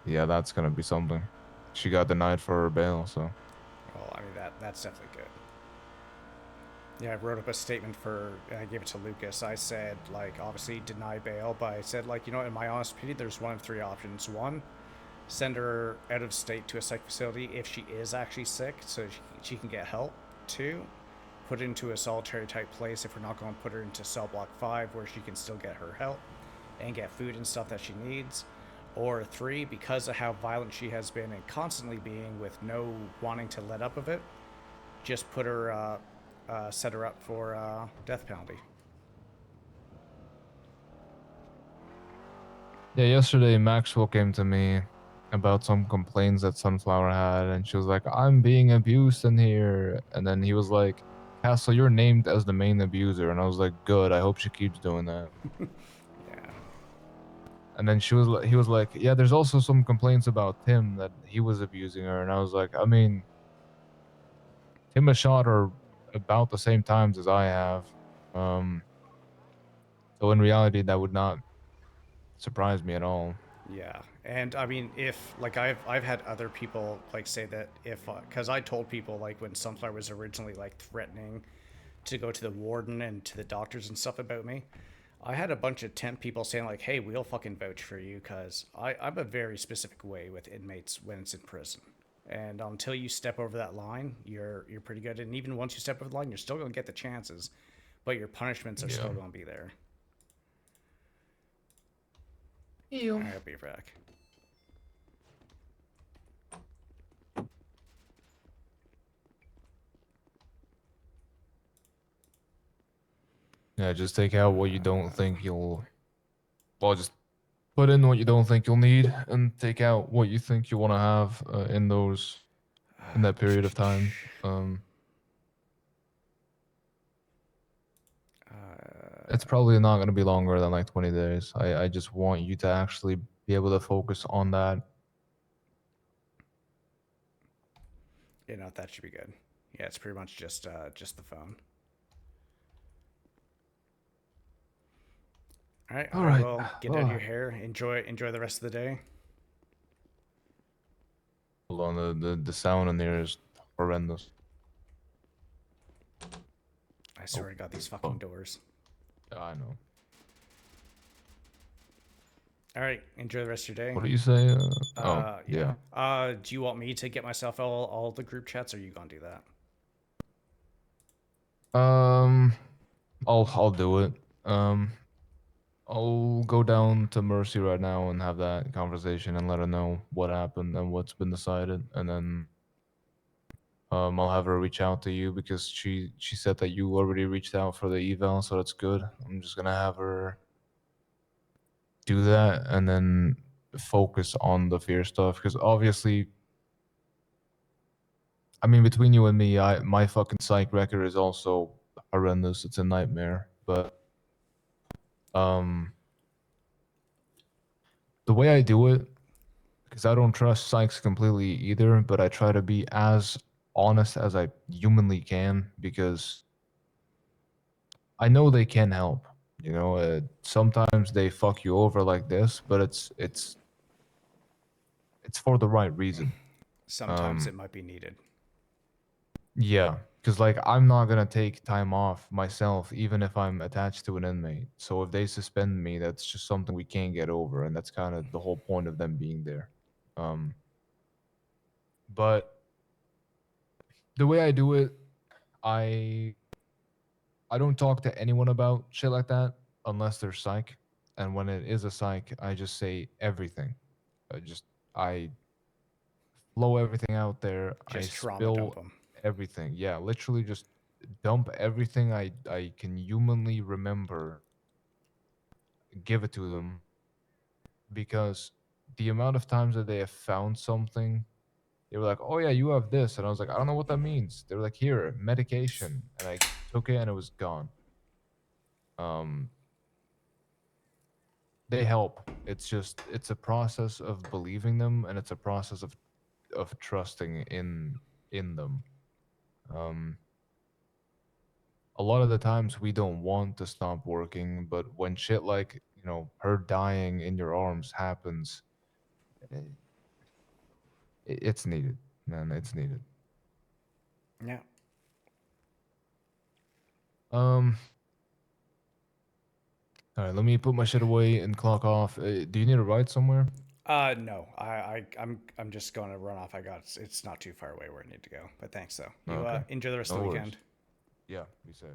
Yeah, that's gonna be something. She got denied for her bail, so. Well, I mean that's definitely good. Yeah, I wrote up a statement and I gave it to Lucas. I said, like, obviously deny bail, but I said, like, you know, in my honest opinion, there's one of three options. One, send her out of state to a psych facility if she is actually sick, so she can get help. Two, put her into a solitary type place if we're not going to put her into cell block 5 where she can still get her help and get food and stuff that she needs. Or three, because of how violent she has been and constantly being with no wanting to let up of it, just put her, set her up for death penalty. Yeah, yesterday Maxwell came to me about some complaints that Sunflower had, and she was like, I'm being abused in here. And then he was like, Castle, you're named as the main abuser. And I was like, good, I hope she keeps doing that. Yeah. And then he was like, yeah, there's also some complaints about Tim that he was abusing her. And I was like, I mean, Tim has shot her about the same times as I have. So in reality, that would not surprise me at all. Yeah, and I mean, if like I've had other people like say that if because I told people like when Sunflower was originally like threatening to go to the warden and to the doctors and stuff about me, I had a bunch of temp people saying like, "Hey, we'll fucking vouch for you," because I'm a very specific way with inmates when it's in prison, and until you step over that line, you're pretty good, and even once you step over the line, you're still gonna get the chances, but your punishments are still gonna be there. Ew. I'll be back. Yeah, just take out what you don't think you'll. Well, just put in what you don't think you'll need, and take out what you think you want to have in that period of time. It's probably not going to be longer than like 20 days. I just want you to actually be able to focus on that. You know, that should be good. Yeah, it's pretty much just the phone. All right, All I right. will get out of your hair. Enjoy the rest of the day. Hold on, the sound in there is horrendous. I swear to God, these fucking doors. Yeah, I know. All right, enjoy the rest of your day. What do you say? Yeah. Do you want me to get myself all the group chats, or are you gonna do that? I'll do it. I'll go down to Mercy right now and have that conversation and let her know what happened and what's been decided, and then I'll have her reach out to you because she said that you already reached out for the eval, so that's good. I'm just gonna have her do that and then focus on the fear stuff because obviously, I mean, between you and me, my fucking psych record is also horrendous. It's a nightmare, but the way I do it, because I don't trust psychs completely either, but I try to be as honest as I humanly can because I know they can help. You know, sometimes they fuck you over like this, but it's for the right reason. Sometimes it might be needed. Yeah, because like I'm not gonna take time off myself, even if I'm attached to an inmate. So if they suspend me, that's just something we can't get over, and that's kind of the whole point of them being there. But the way I do it, I I don't talk to anyone about shit like that unless they're psych. And when it is a psych, I just say everything. I flow everything out there. I Just trauma dump spill them. everything. Yeah, literally just dump everything I can humanly remember. Give it to them because the amount of times that they have found something, they were like, "Oh yeah, you have this," and I was like, "I don't know what that means." They were like, "Here, medication," and I took it and it was gone. Um, they help. It's a process of believing them, and it's a process of trusting in them. Um, a lot of the times we don't want to stop working, but when shit like her dying in your arms happens, eh, it's needed, man. It's needed. Yeah. All right, let me put my shit away and clock off. Do you need a ride somewhere? No. I'm just going to run off. It's not too far away where I need to go. But thanks though. Oh, You okay. enjoy the rest No of the worries. weekend. Yeah, be safe.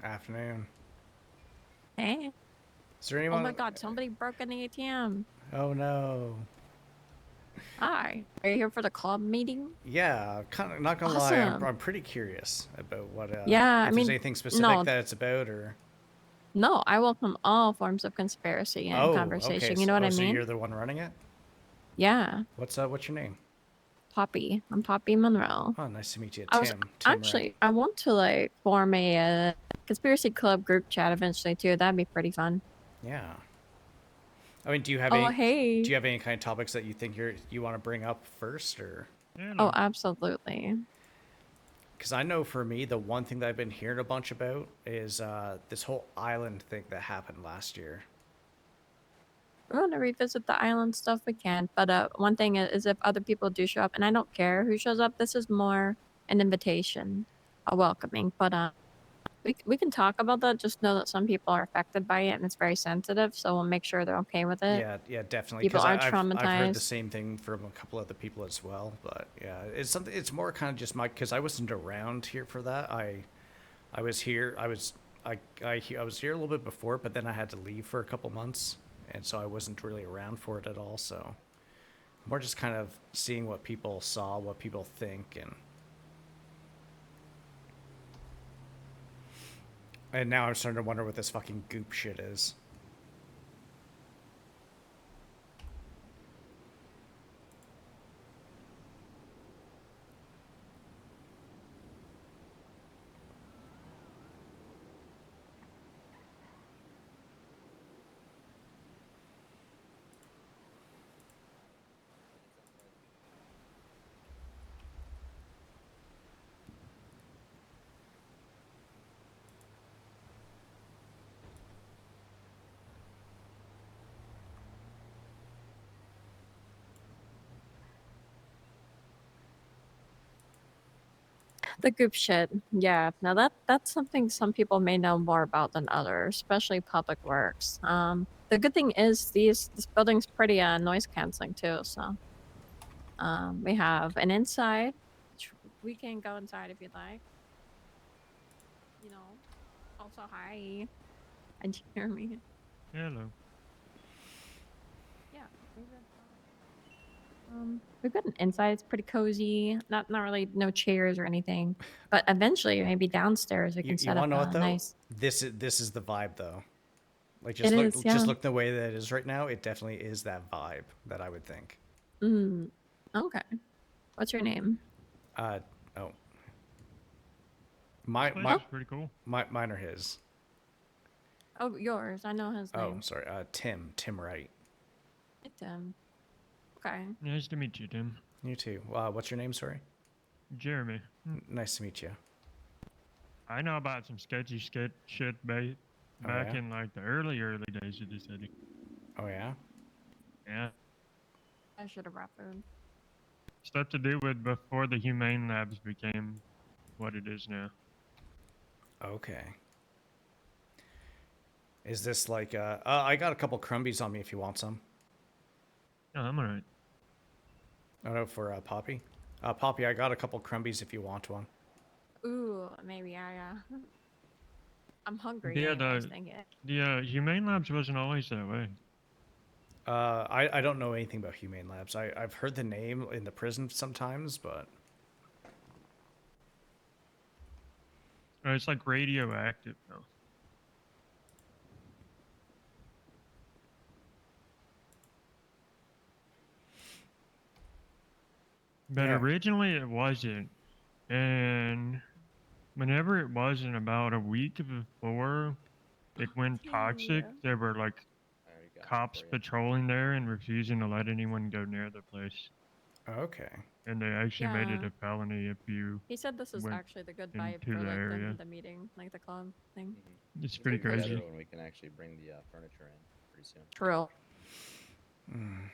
Afternoon. Hey. Is there Oh anyone? my god, somebody broke in the ATM. Oh no. Hi. Are you here for the club meeting? Yeah, kind of not gonna lie, Awesome. I'm pretty curious about what Yeah, if I there's mean, anything specific no, that it's about or. no, I welcome all forms of conspiracy and Oh, okay. conversation. You So, know what I so mean? you're the one running it? Yeah, What's your name? Poppy. I'm Poppy Monroe. Oh, nice to meet you, I was Tim Wright. actually, I want to like form a conspiracy club group chat eventually too. That'd be pretty fun. Yeah. I mean, do you have Oh, any hey. do you have any kind of topics that you think you want to bring up first, or? Oh, absolutely. Because I know for me, the one thing that I've been hearing a bunch about is this whole island thing that happened last year. We want to revisit the island stuff we can, but one thing is if other people do show up, and I don't care who shows up, this is more an invitation, a welcoming. But we can talk about that. Just know that some people are affected by it, and it's very sensitive. So we'll make sure they're okay with it. Yeah, definitely. People Because are I've heard the traumatized. same thing from a couple other people as well. But yeah, it's something. It's more kind of just because I wasn't around here for that. I was here. I was here a little bit before, but then I had to leave for a couple months, and so I wasn't really around for it at all. So more just kind of seeing what people saw, what people think, and now I'm starting to wonder what this fucking goop shit is. The goop shit. Yeah. Now that's something some people may know more about than others, especially public works. The good thing is this building's pretty noise canceling too. So we have an inside. Which we can go inside if you'd like. You know. Also, hi. And Jeremy. Hello. Yeah. We've got an inside. It's pretty cozy. Not really no chairs or anything. But eventually, maybe downstairs we You can set want up to know a what though? nice. This is the vibe though. Like It is, yeah. just look the way that it is right now. It definitely is that vibe that I would think. Mm. Okay. What's your name? Oh, This place is pretty cool. mine or his. Oh, yours. I know his Oh, name. sorry. Tim Wright. It's Okay. Nice to meet you, Tim. You too. What's your name? Sorry. Jeremy. Nice to meet you. I know about some sketchy shit back yeah? in like the early days of the city. Oh yeah. Yeah. I should have brought food. Stuff to do with before the humane labs became what it is now. Okay. Is this like I got a couple crumbies on me if you want some. Oh, I'm alright. Oh no, for Poppy. Poppy, I got a couple crumbies if you want one. Ooh, maybe I'm hungry. Yeah, anyways, thank it. the humane labs wasn't always that way. I don't know anything about humane labs. I've heard the name in the prison sometimes, but It's like radioactive though. But Yeah. originally it wasn't. And whenever it wasn't, about a week before it went toxic, Yeah. there were like I already got cops some for you. patrolling there and refusing to let anyone go near the place. okay. And they actually made it Yeah. a felony if you. He said this is went actually the good vibe into for the like area. the meeting, like the club thing. It's We pretty can get together crazy. when we can actually bring the furniture in pretty soon. True. Mm.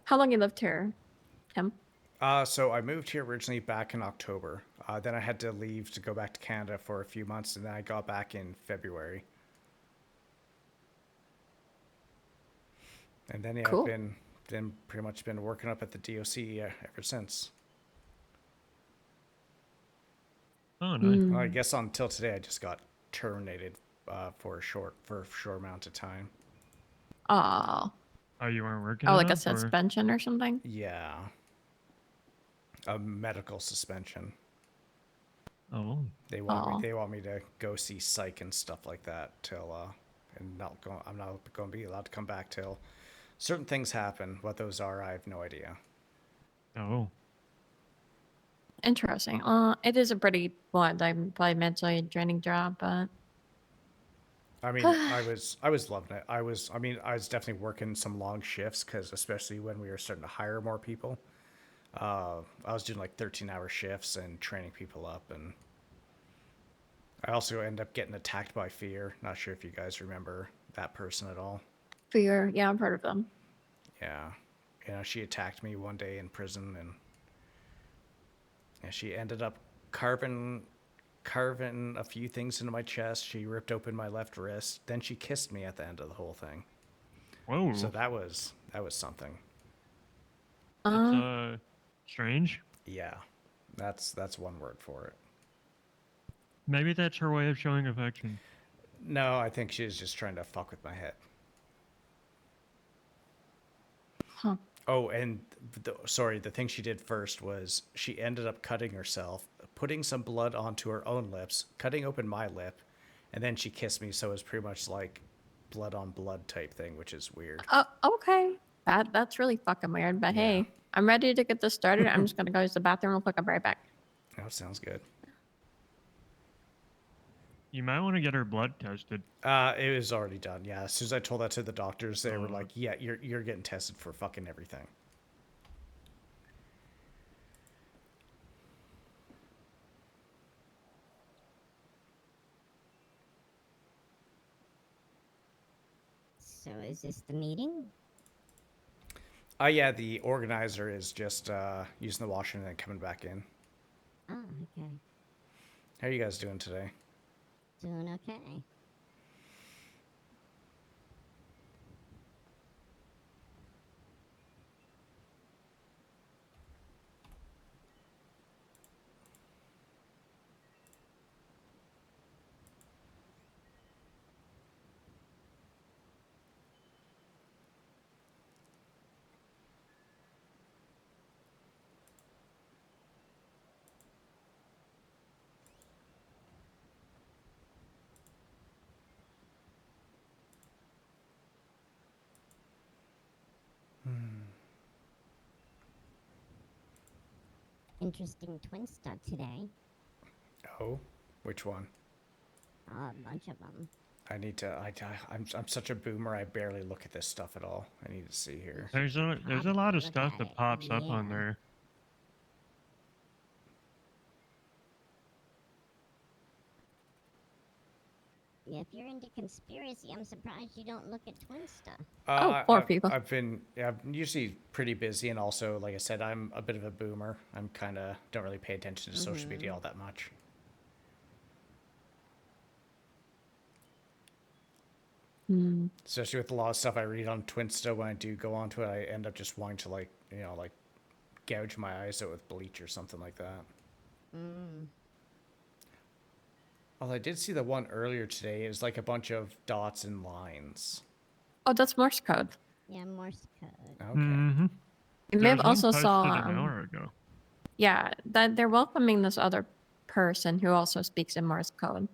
How long you lived here, Tim? So I moved here originally back in October. Then I had to leave to go back to Canada for a few months, and then I got back in February. And then yeah, Cool. I've been pretty much been working up at the DOC ever since. Oh, nice. Well, I Mm. guess until today, I just got terminated for a short amount of time. Oh. Oh, you weren't working Oh, like a enough, or? suspension or something? Yeah, a medical suspension. Oh, Oh. They want me to go see psych and stuff like that till and not go. I'm not going to be allowed to come back till certain things happen. What those are, I have no idea. oh. Interesting. It is a pretty, like, probably mentally draining job, but I mean, I was loving it. I was definitely working some long shifts because especially when we were starting to hire more people, I was doing like 13-hour shifts and training people up, and I also ended up getting attacked by Fear. Not sure if you guys remember that person at all. fear. Yeah, I've heard of them. Yeah, she attacked me one day in prison, and she ended up carving a few things into my chest. She ripped open my left wrist. Then she kissed me at the end of the whole thing. Whoa. So that was something. That's, Uh, strange. Yeah, that's one word for it. Maybe that's her way of showing affection. No, I think she was just trying to fuck with my head. huh. Oh, and the thing she did first was she ended up cutting herself, putting some blood onto her own lips, cutting open my lip, and then she kissed me. So it was pretty much like blood on blood type thing, which is weird. Oh, okay. That's really fucking weird. But Yeah. hey, I'm ready to get this started. I'm just gonna go use the bathroom real quick. I'll be right back. Oh, sounds good. You might want to get her blood tested. It was already done. Yeah, as soon as I told that to the doctors, they were Oh. like, "Yeah, you're getting tested for fucking everything." So is this the meeting? Yeah, the organizer is just using the washroom and then coming back in. Oh, okay. How are you guys doing today? Doing okay. Interesting twin stud today. Oh, which one? Oh, a bunch of them. I need to. I'm such a boomer. I barely look at this stuff at all. I need to see here. There's a lot Probably of look stuff at that it, pops up on yeah. there. If you're into conspiracy, I'm surprised you don't look at twin stuff. Oh, poor people. I'm usually pretty busy, and also, like I said, I'm a bit of a boomer. I'm kind of don't really pay attention to social media all that much. Hmm. Especially with a lot of stuff I read on Twinsta. When I do go onto it, I end up just wanting to like gouge my eyes out with bleach or something like that. Mm. Although I did see the one earlier today. It was like a bunch of dots and lines. Oh, that's Morse code. Yeah, Morse code. Okay. Mm-hmm. You may have also saw. an hour ago. Yeah, that they're welcoming this other person who also speaks in Morse code.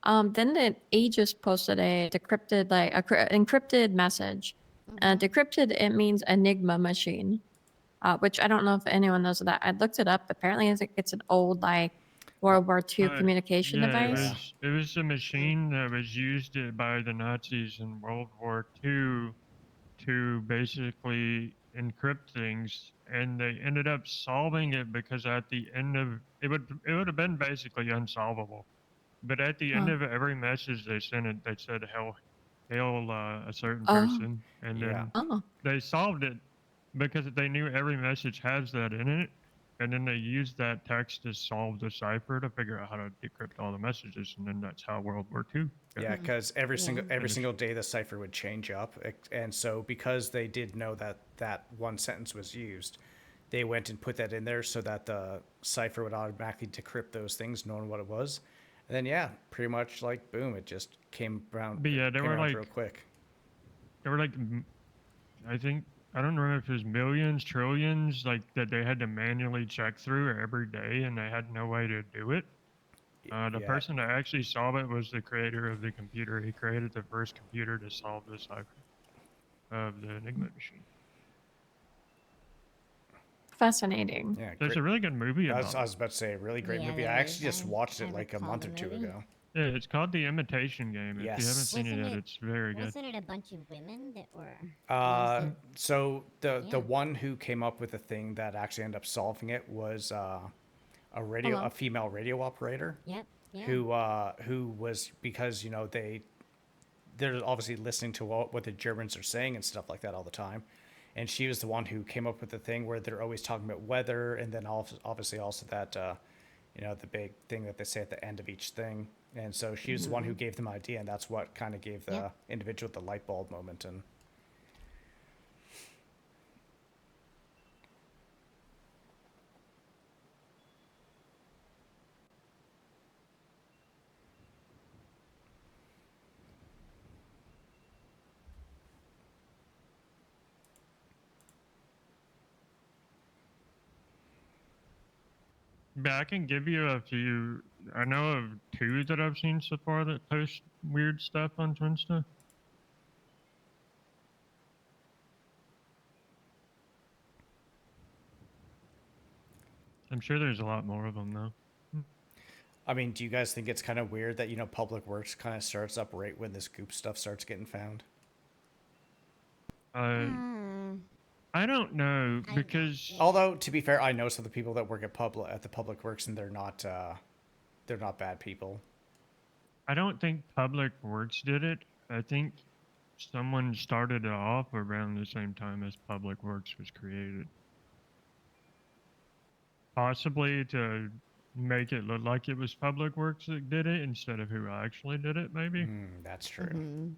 Then the Aegis posted a decrypted, encrypted message. Decrypted, it means Enigma machine, which I don't know if anyone knows that. I looked it up. Apparently, it's an old World War II communication device. It was a machine that was used by the Nazis in World War II to basically encrypt things, and they ended up solving it because at the end of it would have been basically unsolvable. But at the end Huh. of every message they sent it, they said hail a certain Oh, person, and Yeah. then oh, they solved it because they knew every message has that in it, and then they used that text to solve the cipher to figure out how to decrypt all the messages, and then that's how World War II. Yeah, because every Yeah. single day the cipher would change up, and so because they did know that one sentence was used, they went and put that in there so that the cipher would automatically decrypt those things, knowing what it was. And then yeah, pretty much like boom, it just came around. But yeah, came around real quick. there were like, I think, I don't remember if it was millions, trillions, like that they had to manually check through every day, and they had no way to do it. The Yeah. person that actually solved it was the creator of the computer. He created the first computer to solve the cipher of the Enigma machine. Fascinating. Yeah, There's great. a really good movie I about was, it. I was about to say a really great Yeah, movie. there I actually is. just watched I it like a recall month the or two movie. ago. Yeah, it's called The Imitation Game. If you haven't Yes. seen it Wasn't yet, it- it's very good. Wasn't it a bunch of women that were? Uh, using- so the Yeah. one who came up with the thing that actually ended up solving it was a Hello. female radio operator Yep. Yeah. who was, because you know they're obviously listening to what the Germans are saying and stuff like that all the time, and she was the one who came up with the thing where they're always talking about weather, and then obviously also that you know, the big thing that they say at the end of each thing. And so she was the one who gave them idea, and that's what kind of gave the Yep. individual the light bulb moment. And But I can give you a few. I know of two that I've seen so far that post weird stuff on Twinsta. I'm sure there's a lot more of them though. I mean, do you guys think it's kind of weird that, you know, Public Works kind of starts up right when this goop stuff starts getting found? Hmm. I don't know I don't because get Although, to be fair, I know some of the people that work at the Public Works, and they're not bad people. I don't think Public Works did it. I think someone started it off around the same time as Public Works was created. Possibly to make it look like it was Public Works that did it instead of who actually did it, maybe. That's true. Mhm.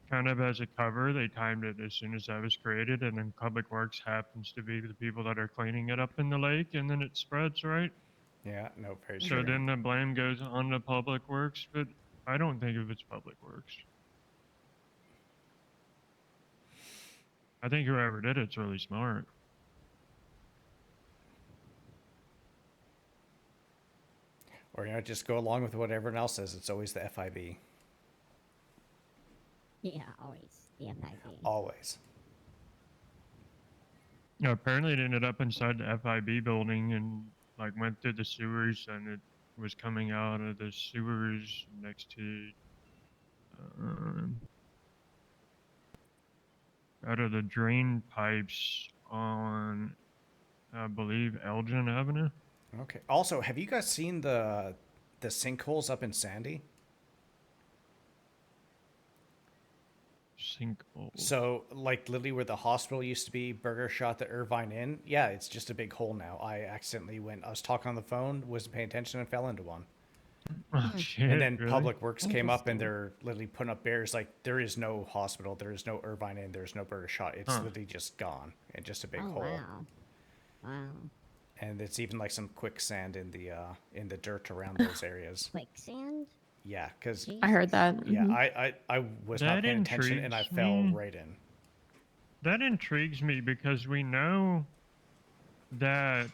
Kind of as a cover, they timed it as soon as that was created, and then Public Works happens to be the people that are cleaning it up in the lake, and then it spreads, right? Yeah, no, very So true. then the blame goes on to Public Works, but I don't think of it's Public Works. I think whoever did it's really smart. Or, you know, just go along with what everyone else says. It's always the FIB. Yeah, always the FIB. Always. No, apparently it ended up inside the FIB building and like went through the sewers, and it was coming out of the sewers next to out of the drain pipes on, I believe, Elgin Avenue. Okay. Also, have you guys seen the sinkholes up in Sandy? Sinkhole. So, like, literally where the hospital used to be, Burger shot the Irvine Inn. Yeah, it's just a big hole now. I accidentally I was talking on the phone, wasn't paying attention, and fell into one. Oh shit! And then really? Public Works came up, and Interesting. they're literally putting up barriers like, there is no hospital, there is no Irvine Inn, there's no Burger shot. It's Huh. literally just gone, and just a big Oh hole. wow. Wow. And it's even like some quicksand in the dirt around those areas. Quicksand. Yeah, because I heard that. yeah, Mhm. I was not That paying attention, and I intrigues fell me. right in. That intrigues me because we know that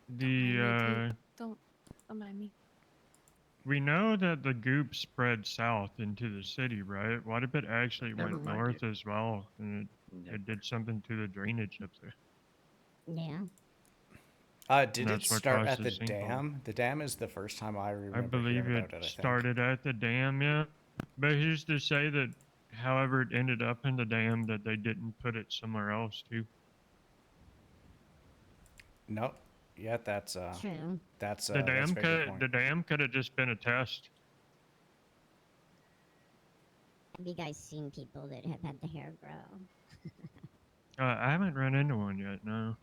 the Don't mind me. we know that the goop spread south into the city, right? What if it actually Never went mind north as well, and Yep. it did something to the drainage up there? Yeah. Did it That's what start caused at the the sinkhole. dam? The dam is the first time I remember I believe hearing it about it. I think. started at the dam, yeah. But who's to say that, however, it ended up in the dam, that they didn't put it somewhere else too? No, yeah, that's True. that's The that's a dam very good point. the dam could have just been a test. Have you guys seen people that have had the hair grow? I haven't run into one yet. No.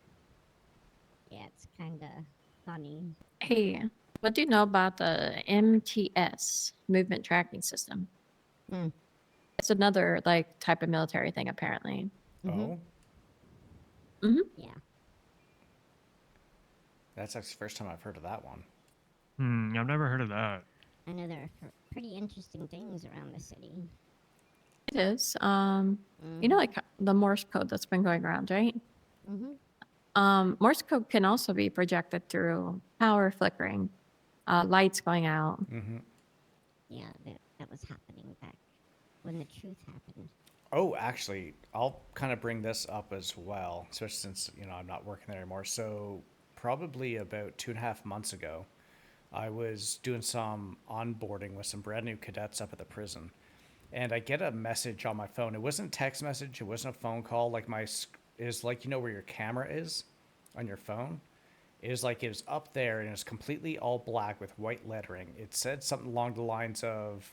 Yeah, it's kind of funny. Hey, what do you know about the MTS, movement tracking system? Hmm. It's another like type of military thing apparently. Mhm. Oh, Yeah. That's actually the first time I've heard of that one. I've never heard of that. I know there are pretty interesting things around the city. It is. You know, like the Morse code that's been going around, right? Morse code can also be projected through power flickering, lights going out. Mm-hmm. Yeah, that was happening back when the truth happened. Oh, actually, I'll kind of bring this up as well, especially since, you know, I'm not working there anymore. So probably about 2.5 months ago, I was doing some onboarding with some brand new cadets up at the prison. And I get a message on my phone. It wasn't a text message. It wasn't a phone call. Like is like, you know, where your camera is on your phone. It was like, it was up there and it was completely all black with white lettering. It said something along the lines of,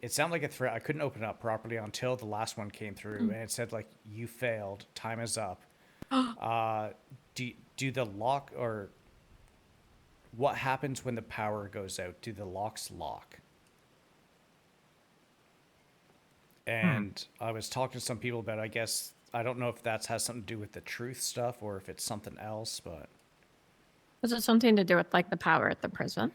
it sounded like a threat. I couldn't open it up properly until the last one came through, and it said like, "You failed. Time is up." Do the lock, or what happens when the power goes out? Do the locks lock? And I was talking to some people about it. I guess I don't know if that has something to do with the truth stuff or if it's something else, but Was it something to do with like the power at the prison?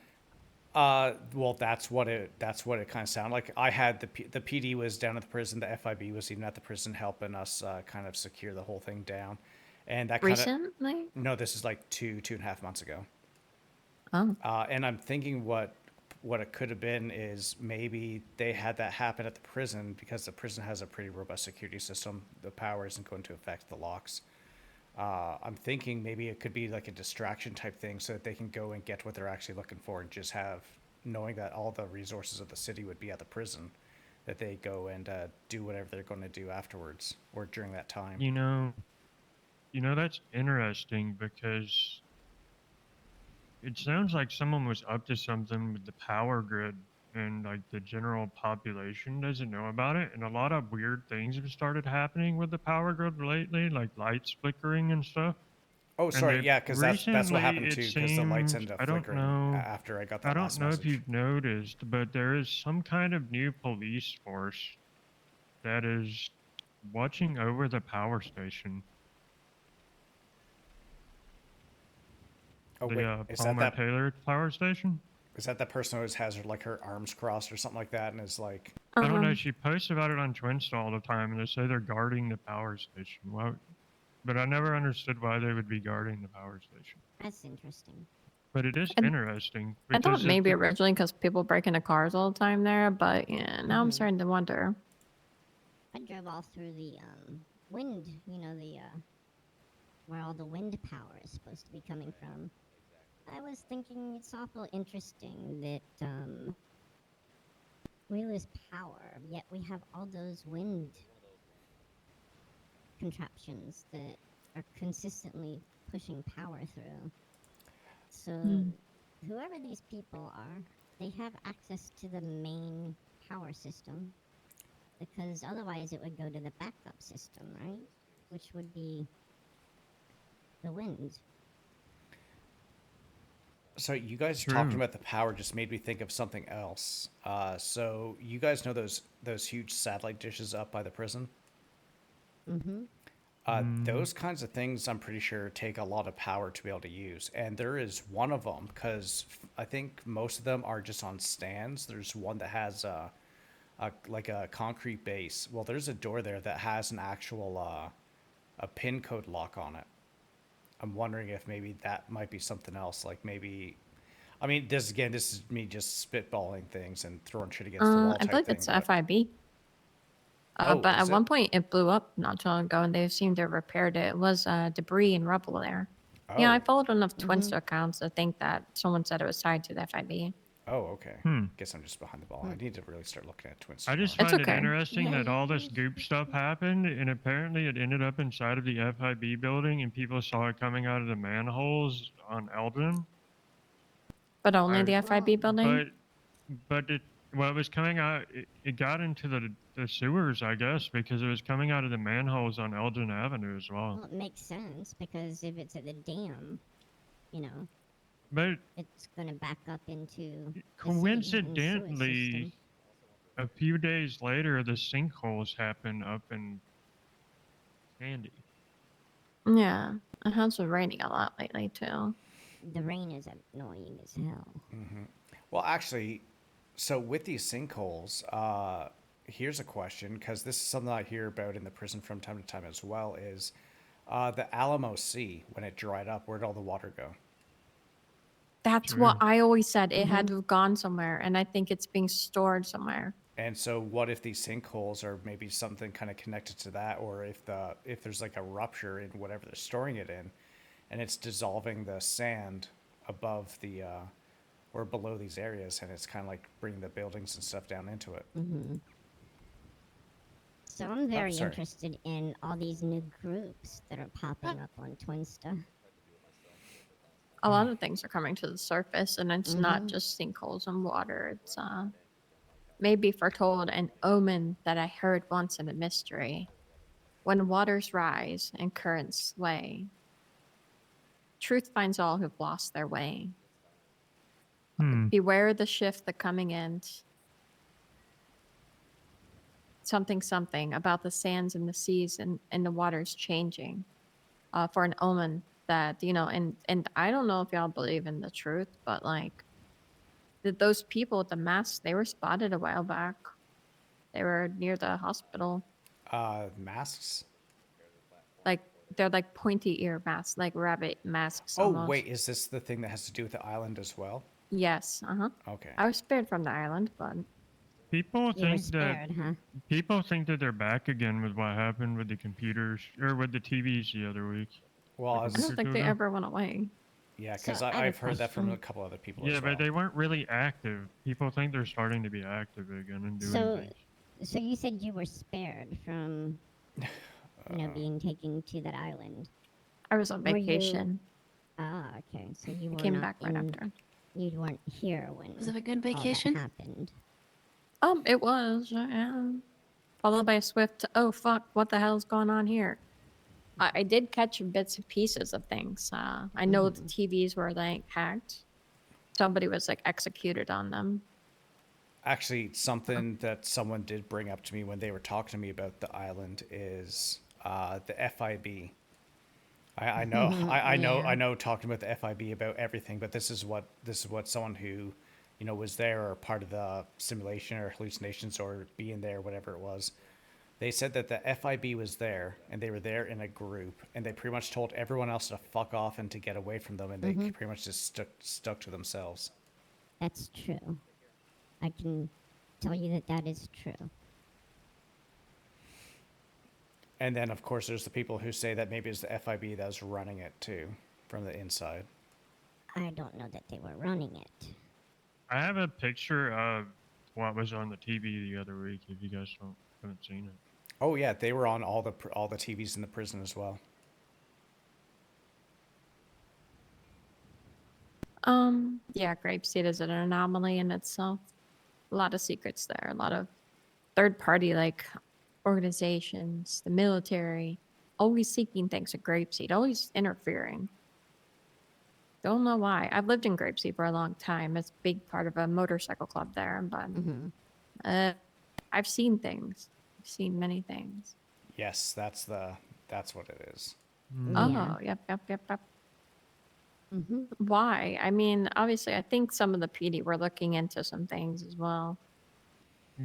well, that's what it kind of sounded like. I had the PD was down at the prison, the FIB was even at the prison helping us kind of secure the whole thing down, and that kind of Recently? no, this is like 2.5 months ago. Oh. And I'm thinking what it could have been is maybe they had that happen at the prison because the prison has a pretty robust security system. The power isn't going to affect the locks. I'm thinking maybe it could be like a distraction type thing so that they can go and get what they're actually looking for and just have, knowing that all the resources of the city would be at the prison, that they go and do whatever they're going to do afterwards or during that time. You know that's interesting because it sounds like someone was up to something with the power grid and like the general population doesn't know about it, and a lot of weird things have started happening with the power grid lately, like lights flickering and stuff. Oh, And sorry, it yeah, because that's what recently, happened it too, because the lights seems, ended up I don't flickering know, after I got I that don't last know if message. you've noticed, but there is some kind of new police force that is watching over the power station. Oh The wait, is Palmer Taylor power station? that person who always has her like her arms crossed or something like that and is like, I don't know. She posts about it on Twinsta all the time, and they say they're guarding the power station. Well, but I never understood why they would be guarding the power station. That's interesting. But it is interesting I thought because maybe originally because people break into cars all the time there, but yeah, now I'm starting to wonder. I drove all through the wind, where all the wind power is supposed to be coming from. I was thinking it's awful interesting that we lose power, yet we have all those wind contraptions that are consistently pushing power through. So whoever these people are, they have access to the main power system, because otherwise it would go to the backup system, right? Which would be the wind. so you guys talking about the power just made me think of something else. So you guys know those huge satellite dishes up by the prison? Those kinds of things, I'm pretty sure, take a lot of power to be able to use. And there is one of them, because I think most of them are just on stands. There's one that has like a concrete base. Well, there's a door there that has an actual a pin code lock on it. I'm wondering if maybe that might be something else. Like maybe, I mean, this is me just spitballing things and throwing shit against the wall I type believe thing. it's but- FIB. But at one point it blew up not too long ago, and they seemed to have repaired it. It was debris and rubble there. Yeah, I Oh. followed enough Twinsta accounts to think that someone said it was tied to the FIB. Oh, okay. Guess I'm just behind the ball. I need to really start looking at Twins. I just It's find it okay. interesting that all this goop stuff happened, and apparently it ended up inside of the FIB building, and people saw it coming out of the manholes on Eldon. But only the FIB building? But it was coming out. It got into the sewers, I guess, because it was coming out of the manholes on Eldon Avenue as well. Well, it makes sense, because if it's at the dam, But it's going to back up into coincidentally, a few days later, the sinkholes happened up in Sandy. Yeah, it has been raining a lot lately too. the rain is annoying as hell. Well, actually, so with these sinkholes, here's a question, because this is something I hear about in the prison from time to time as well, is the Alamo Sea, when it dried up, where'd all the water go? That's what True. I always said. It had to have gone somewhere, and I think it's being stored somewhere. And so what if these sinkholes are maybe something kind of connected to that, or if there's like a rupture in whatever they're storing it in, and it's dissolving the sand above the or below these areas, and it's kind of like bringing the buildings and stuff down into it. So I'm very sorry. interested in all these new groups that are popping up on Twinsta. A lot of things are coming to the surface, and it's not just sinkholes and water. It's maybe foretold an omen that I heard once in a mystery. When waters rise and currents sway, truth finds all who've lost their way. Beware the shift, the coming end. Something about the sands and the seas and the waters changing for an omen that, and I don't know if y'all believe in the truth, but like those people with the masks, they were spotted a while back. They were near the hospital. Masks? Like they're like pointy ear masks, like rabbit masks. Oh, almost. wait, is this the thing that has to do with the island as well? Yes. Okay. I was spared from the island, but People You were think spared, that huh? people think that they're back again with what happened with the computers or with the TVs the other week. Well, Like I a I was, week don't or think two they ago. ever went away. yeah, So because I have a I've heard that from a question. couple other people Yeah, as well. but they weren't really active. People think they're starting to be active again and doing So, things. so you said you were spared from, being taken to that island. I was on Were you- vacation. Ah, okay. So you I were came not back right in. after. You weren't here when Was it a good all that vacation? happened. It was, yeah. Followed by a swift, oh fuck, what the hell's going on here? I did catch bits and pieces of things. I know the TVs were like hacked. Somebody was like executed on them. Actually, something that someone did bring up to me when they were talking to me about the island is the FIB. I know, I know, talking about the FIB about everything, but this is what someone who, was there or part of the simulation or hallucinations or being there, whatever it was. They said that the FIB was there, and they were there in a group, and they pretty much told everyone else to fuck off and to get away from them, and they pretty much just stuck to themselves. That's true. I can tell you that is true. And then, of course, there's the people who say that maybe it's the FIB that was running it too, from the inside. I don't know that they were running it. I have a picture of what was on the TV the other week. If you guys haven't seen it. Oh yeah, they were on all the TVs in the prison as well. Yeah, Grapeseed is an anomaly in itself. A lot of secrets there, a lot of third party like organizations, the military, always seeking things at Grapeseed, always interfering. Don't know why. I've lived in Grapeseed for a long time. It's a big part of a motorcycle club there, but I've seen things. I've seen many things. Yes, that's what it is. Oh, yep. Why? I mean, obviously, I think some of the PD were looking into some things as well.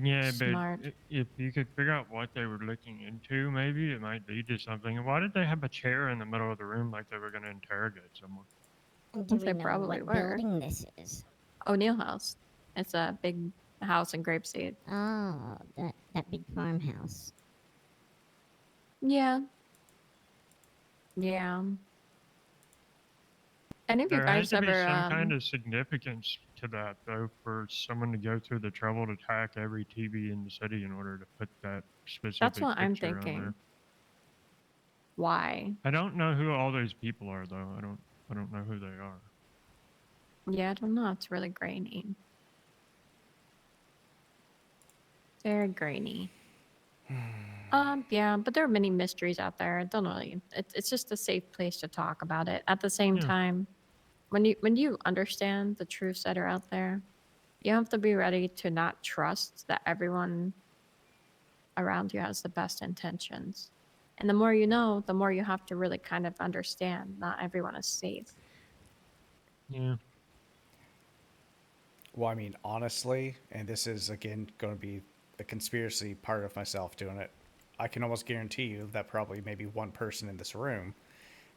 Yeah, Smart. but if you could figure out what they were looking into, maybe it might lead to something. And why did they have a chair in the middle of the room like they were going to interrogate someone? Do They we know probably what were. building this is? O'Neill House. It's a big house in Grapeseed. Oh, that big farmhouse. Yeah. Yeah. Any of you There had guys to be ever some kind of significance to that, though, for someone to go through the trouble to hack every TV in the city in order to put that specific That's what I'm picture on thinking. there. Why? I don't know who all those people are, though. I don't know who they are. Yeah, I don't know. It's really grainy. Very grainy. Yeah, but there are many mysteries out there. I don't really. It's just a safe place to talk about it. At the same Yeah. time, when you understand the truths that are out there, you have to be ready to not trust that everyone around you has the best intentions. And the more you know, the more you have to really kind of understand not everyone is safe. Yeah. Well, I mean, honestly, and this is again going to be the conspiracy part of myself doing it. I can almost guarantee you that probably maybe one person in this room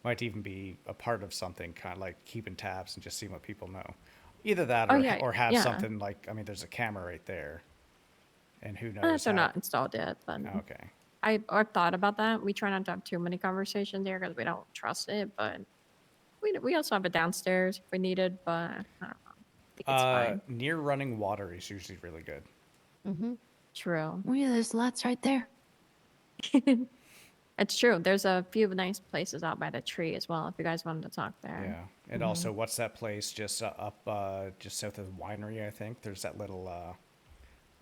might even be a part of something, kind of like keeping tabs and just seeing what people know. Either that, Oh or yeah, or have yeah. something like, I mean, there's a camera right there, and who knows They're how. not installed yet, but Okay. I've thought about that. We try not to have too many conversations here because we don't trust it, but we also have it downstairs if we need it, but I don't know. I think it's fine. Near running water is usually really good. Mm-hmm. True. Oh yeah, there's lots right there. It's true. There's a few nice places out by the tree as well if you guys wanted to talk there. Yeah, and also, what's that place just up, just south of the winery? I think there's that little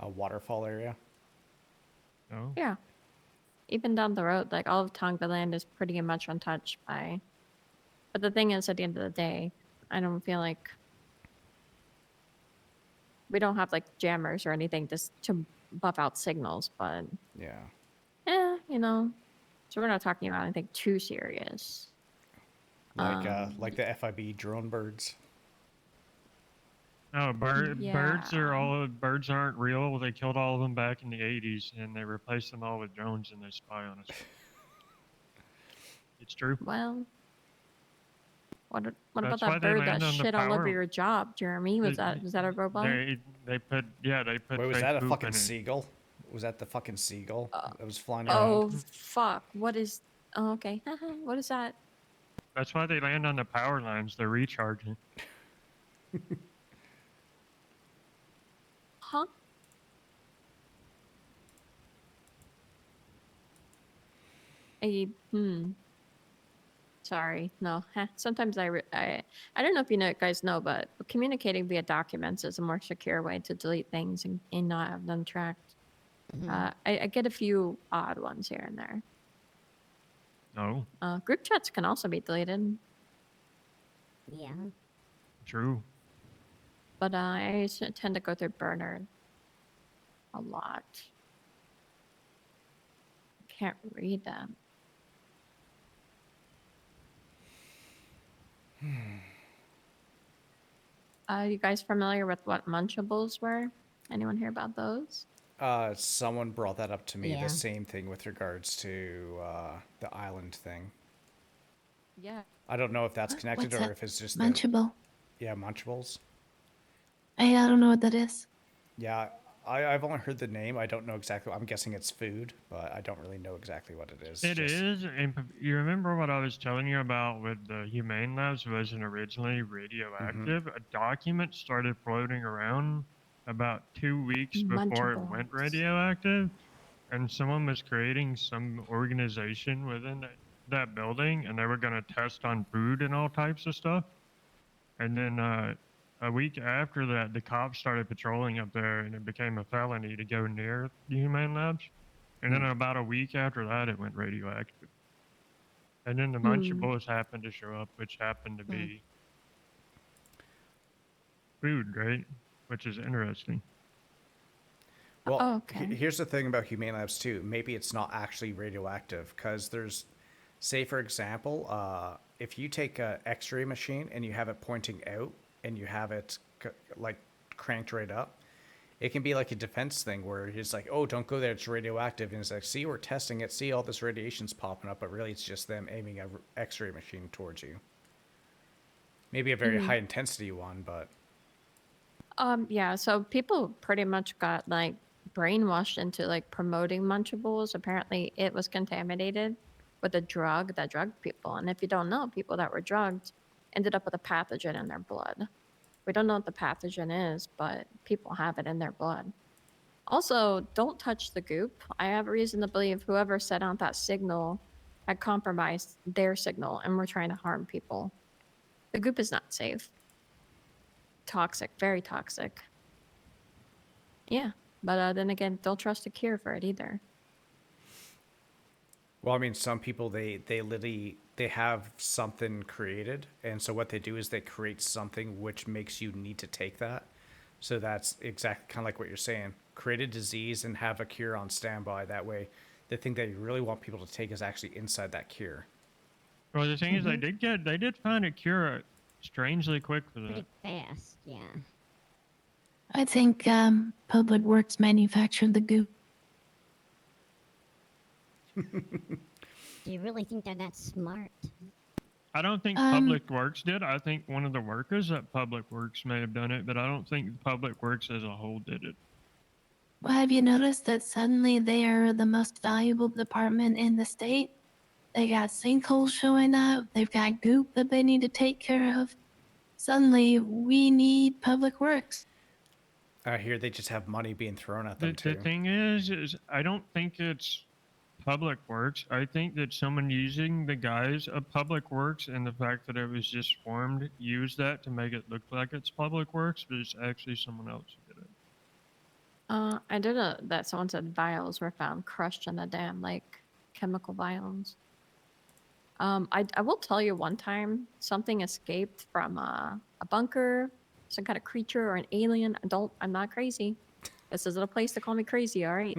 waterfall area. Oh. Yeah. Even down the road, like all of Tonga land is pretty much untouched by. But the thing is, at the end of the day, I don't feel like we don't have like jammers or anything just to buff out signals, but Yeah. you know. So we're not talking about anything too serious. Like the FIB drone birds. No, birds Yeah. birds aren't real. They killed all of them back in the 80s, and they replaced them all with drones, and they spy on us. It's true. Well, what about That's why that they bird that land on the shit all over power. your job, Jeremy? Was that a robot? They put Wait, was fake that a poop fucking in it. seagull? Was that the fucking seagull that was flying Oh around? fuck! What is? Oh, okay. What is that? That's why they land on the power lines. They're recharging. Huh? Sorry, no. Sometimes I don't know if you guys know, but communicating via documents is a more secure way to delete things and not have them tracked. I get a few odd ones here and there. No, Group chats can also be deleted, Yeah. true. but I tend to go through burner a lot. Can't read them. You guys familiar with what Munchables were? Anyone hear about those? Someone brought that up to me. Yeah. The same thing with regards to the island thing. Yeah. I don't know if that's What? connected What's or that? if it's just Munchable. yeah, Munchables. I don't know what that is. Yeah, I've only heard the name. I don't know exactly. I'm guessing it's food, but I don't really know exactly what it is. It is, and you remember what I was telling you about with the Humane Labs wasn't originally radioactive? A document started floating around about 2 weeks before it went Munchables. radioactive, and someone was creating some organization within that building, and they were going to test on food and all types of stuff. And then a week after that, the cops started patrolling up there, and it became a felony to go near the Humane Labs. And then about a week after that, it went radioactive. And then the Munchables happened to show up, which happened to be food, right? Which is interesting. Well, Oh, okay. here's the thing about Humane Labs too. Maybe it's not actually radioactive because there's, say for example, if you take a X-ray machine and you have it pointing out and you have it like cranked right up, it can be like a defense thing where it's like, oh, don't go there, it's radioactive, and it's like, see, we're testing it, see, all this radiation's popping up, but really it's just them aiming a X-ray machine towards you. Maybe a very high intensity one, but Yeah, so people pretty much got like brainwashed into like promoting Munchables. Apparently, it was contaminated with a drug that drugged people. And if you don't know, people that were drugged ended up with a pathogen in their blood. We don't know what the pathogen is, but people have it in their blood. Also, don't touch the goop. I have reason to believe whoever set out that signal had compromised their signal and were trying to harm people. The goop is not safe. Toxic, very toxic. Yeah, but then again, don't trust a cure for it either. well, I mean, some people they literally they have something created, and so what they do is they create something which makes you need to take that. So that's exactly kind of like what you're saying. Create a disease and have a cure on standby. That way, the thing that you really want people to take is actually inside that cure. Well, the thing is, they did find a cure strangely quick for that. Pretty fast, yeah. I think Public Works manufactured the goop. Do you really think they're that smart? I don't think Um, Public Works did. I think one of the workers at Public Works may have done it, but I don't think Public Works as a whole did it. Well, have you noticed that suddenly they are the most valuable department in the state? They got sinkholes showing up. They've got goop that they need to take care of. Suddenly, we need Public Works. I hear they just have money being thrown at The, them the too. thing is I don't think it's Public Works. I think that someone using the guise of Public Works and the fact that it was just formed used that to make it look like it's Public Works, but it's actually someone else who did it. I did that someone said vials were found crushed in the dam, like chemical vials. I will tell you one time something escaped from a bunker, some kind of creature or an alien. I'm not crazy. This isn't a place to call me crazy, all right?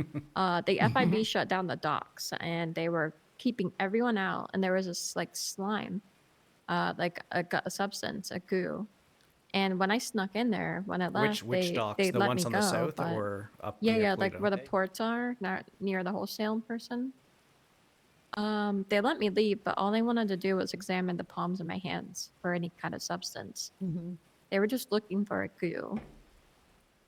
The FIB shut down the docks and they were keeping everyone out. And there was this like slime, like a substance, a goo. And when I snuck in there, when I left, Which docks? they The let ones me on go. the south but or up yeah, near yeah, like Pluto? where the ports are, not near the wholesale person. They let me leave, but all they wanted to do was examine the palms of my hands for any kind of substance. Mm-hmm. They were just looking for a goo.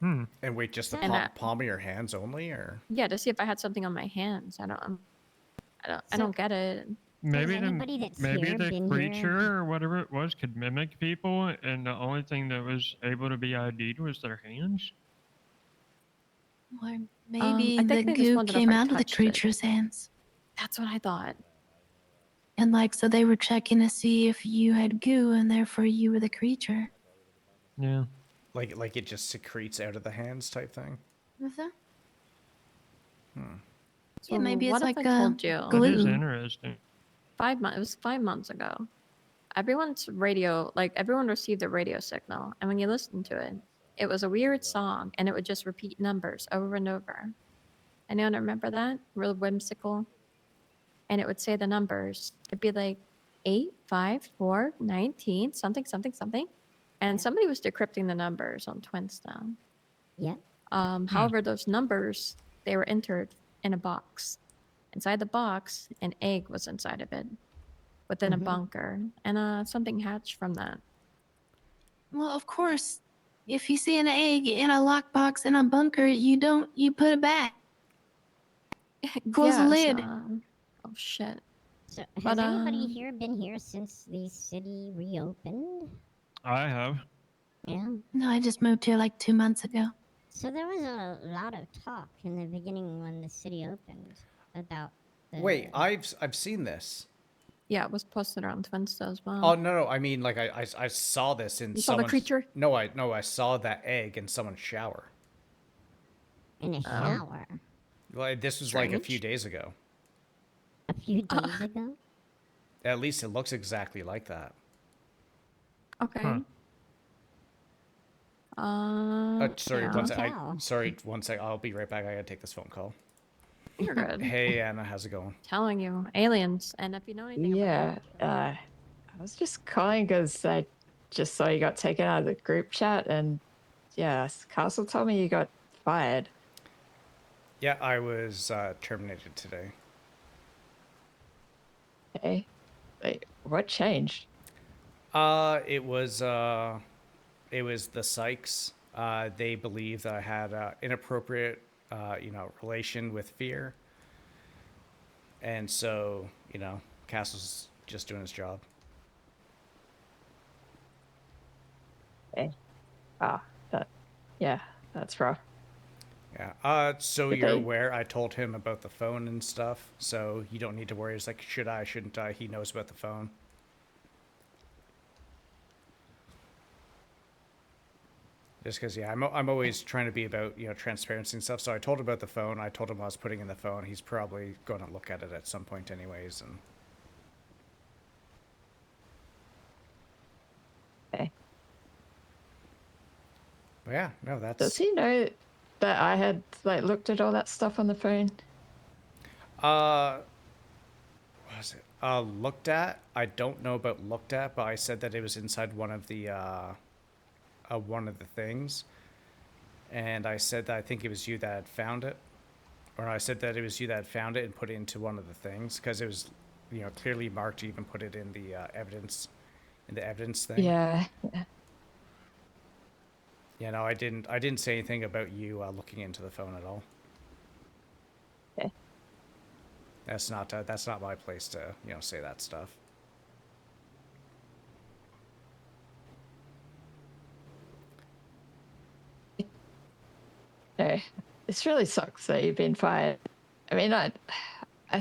Hmm. And wait, just the And palm of your hands only, or? Yeah, to see if I had something on my hands. I don't get it. Maybe anybody that's maybe here the been creature here? or whatever it was could mimic people, and the only thing that was able to be ID'd was their hands. Or maybe I the think they just goo wondered if came I out of the touched it. creature's hands. That's what I thought. And like, so they were checking to see if you had goo and therefore you were the creature. Yeah. Like it just secretes out of the hands type thing? Uh-huh. So Yeah, maybe it's what like if I told you It is glue. interesting. 5 months? It was 5 months ago. Everyone's radio, like everyone received a radio signal, and when you listened to it, it was a weird song, and it would just repeat numbers over and over. Anyone remember that? Real whimsical. And it would say the numbers. It'd be like 8, 5, 4, 19, something, something, something. And somebody was decrypting the numbers on Twinstone. Yep. However, those numbers, they were entered in a box. Inside the box, an egg was inside of it within a bunker. And something hatched from that. Well, of course, if you see an egg in a lockbox in a bunker, you put it back. Close the lid. Oh, shit. So has But, anybody here been here since the city reopened? I have. Yeah. No, I just moved here like 2 months ago. So there was a lot of talk in the beginning when the city opened about the... Wait, I've seen this. Yeah, it was posted on Twinstone as well. Oh no, I mean like I saw this in You saw the someone's creature? No, I saw that egg in someone's shower. In a shower. Well, this was like a few Strange. days ago. A few days ago? At least it looks exactly like that. Okay. Huh. Sorry, yeah. one sec. Tell. Sorry, one sec. I'll be right back. I gotta take this phone call. You're good. Hey Anna, how's it going? Telling you, aliens. And if you know anything Yeah, about I was just calling because I just saw you got taken out of the group chat, and yeah, Castle told me you got fired. Yeah, I was terminated today. Okay, wait, what changed? It was the Sykes. They believe that I had inappropriate, relation with fear, and so Castle's just doing his job. Okay, yeah, that's rough. Yeah. So Did you're they- aware I told him about the phone and stuff, so you don't need to worry. It's like, should I, shouldn't I? He knows about the phone. Just because, yeah, I'm always trying to be about, transparency and stuff. So I told him about the phone. I told him I was putting in the phone. He's probably going to look at it at some point anyways. And Okay. but yeah, no, that's... Does he know that I had looked at all that stuff on the phone? What was it? Looked at. I don't know about looked at, but I said that it was inside one of the things, and I said that I think it was you that had found it, or I said that it was you that had found it and put it into one of the things because it was, clearly marked. You even put it in the evidence, thing. Yeah. Yeah, no, I didn't. I didn't say anything about you looking into the phone at all. Okay. That's not my place to say that stuff. No, this really sucks that you've been fired. I mean, I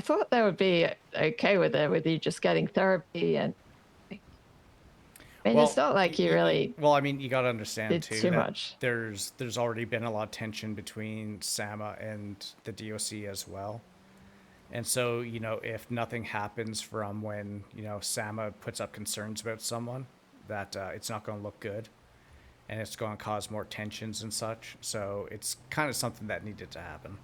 thought they would be okay with it, with you just getting therapy and. I mean, it's not like you really Well, I mean, you got to understand did too too that much. there's already been a lot of tension between Sama and the DOC as well. And so, if nothing happens from when, Sama puts up concerns about someone, that it's not going to look good and it's going to cause more tensions and such. So it's kind of something that needed to happen.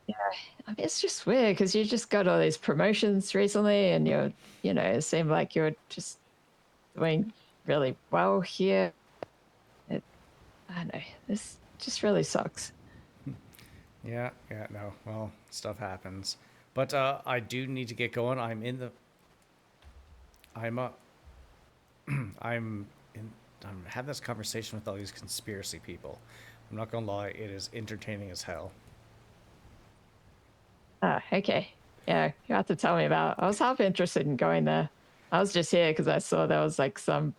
Yeah, I mean, it's just weird because you just got all these promotions recently, and it seemed like you were just doing really well here. I don't know. This just really sucks. Yeah, no. Well, stuff happens. But I do need to get going. I'm in the. I'm I'm in. I'm having this conversation with all these conspiracy people. I'm not gonna lie, it is entertaining as hell. Ah, okay. Yeah, you have to tell me about. I was half interested in going there. I was just here because I saw there was like some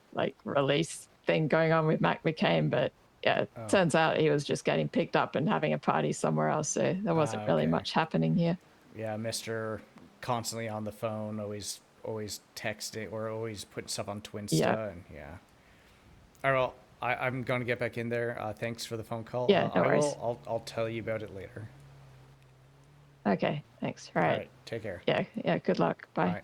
release thing going on with Mac McCain, but yeah, it Oh. turns out he was just getting picked up and having a party somewhere else, so there wasn't really Okay. much happening here. Yeah, Mr. Constantly on the phone, always texting or always putting stuff on Twinsta, Yeah. and yeah. All right, well, I'm gonna get back in there. Thanks for the phone call. Yeah, no worries. I'll tell you about it later. Okay, thanks. All All right. right, take care. Yeah, good luck. Bye. Bye.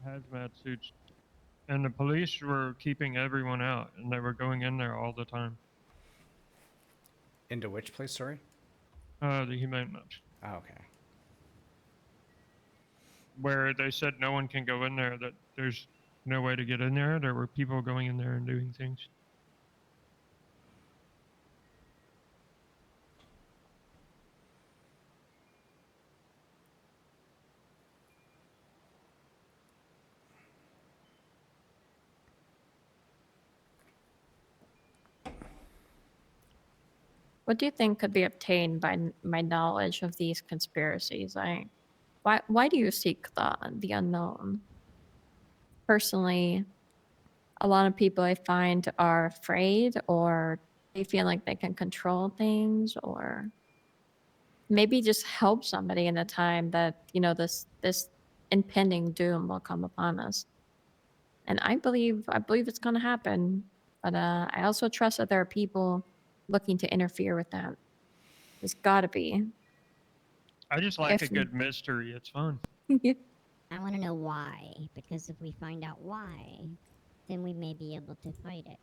Hazmat suits, and the police were keeping everyone out, and they were going in there all the time. Into which place? Sorry. The humane match, Oh, okay. where they said no one can go in there. That there's no way to get in there. There were people going in there and doing things. What do you think could be obtained by my knowledge of these conspiracies? Why do you seek the unknown? Personally, a lot of people I find are afraid, or they feel like they can control things, or maybe just help somebody in a time that this impending doom will come upon us. And I believe it's going to happen, but I also trust that there are people looking to interfere with that. There's got to be. I just like a If good mystery. It's fun. I want to know why, because if we find out why, then we may be able to fight it.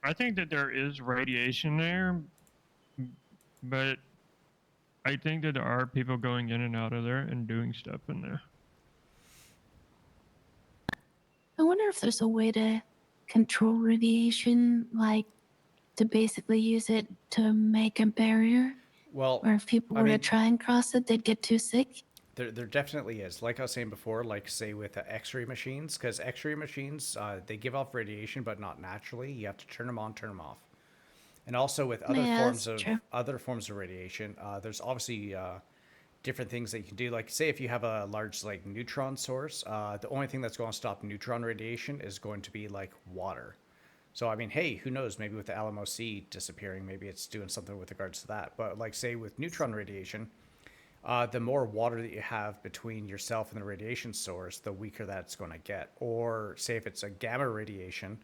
I think that there is radiation there, but I think that there are people going in and out of there and doing stuff in there. I wonder if there's a way to control radiation, like to basically use it to make a barrier, Well, or if people I were mean, to try and cross it, they'd get too sick. there definitely is. Like I was saying before, like say with the X-ray machines, because X-ray machines they give off radiation, but not naturally. You have to turn them on, turn them off. And also with other Yeah, forms that's of true. radiation, there's obviously different things that you can do. Like say if you have a large like neutron source, the only thing that's going to stop neutron radiation is going to be like water. So I mean, hey, who knows? Maybe with the Alamo Sea disappearing, maybe it's doing something with regards to that. But like say with neutron radiation, the more water that you have between yourself and the radiation source, the weaker that's going to get. Or say if it's a gamma radiation,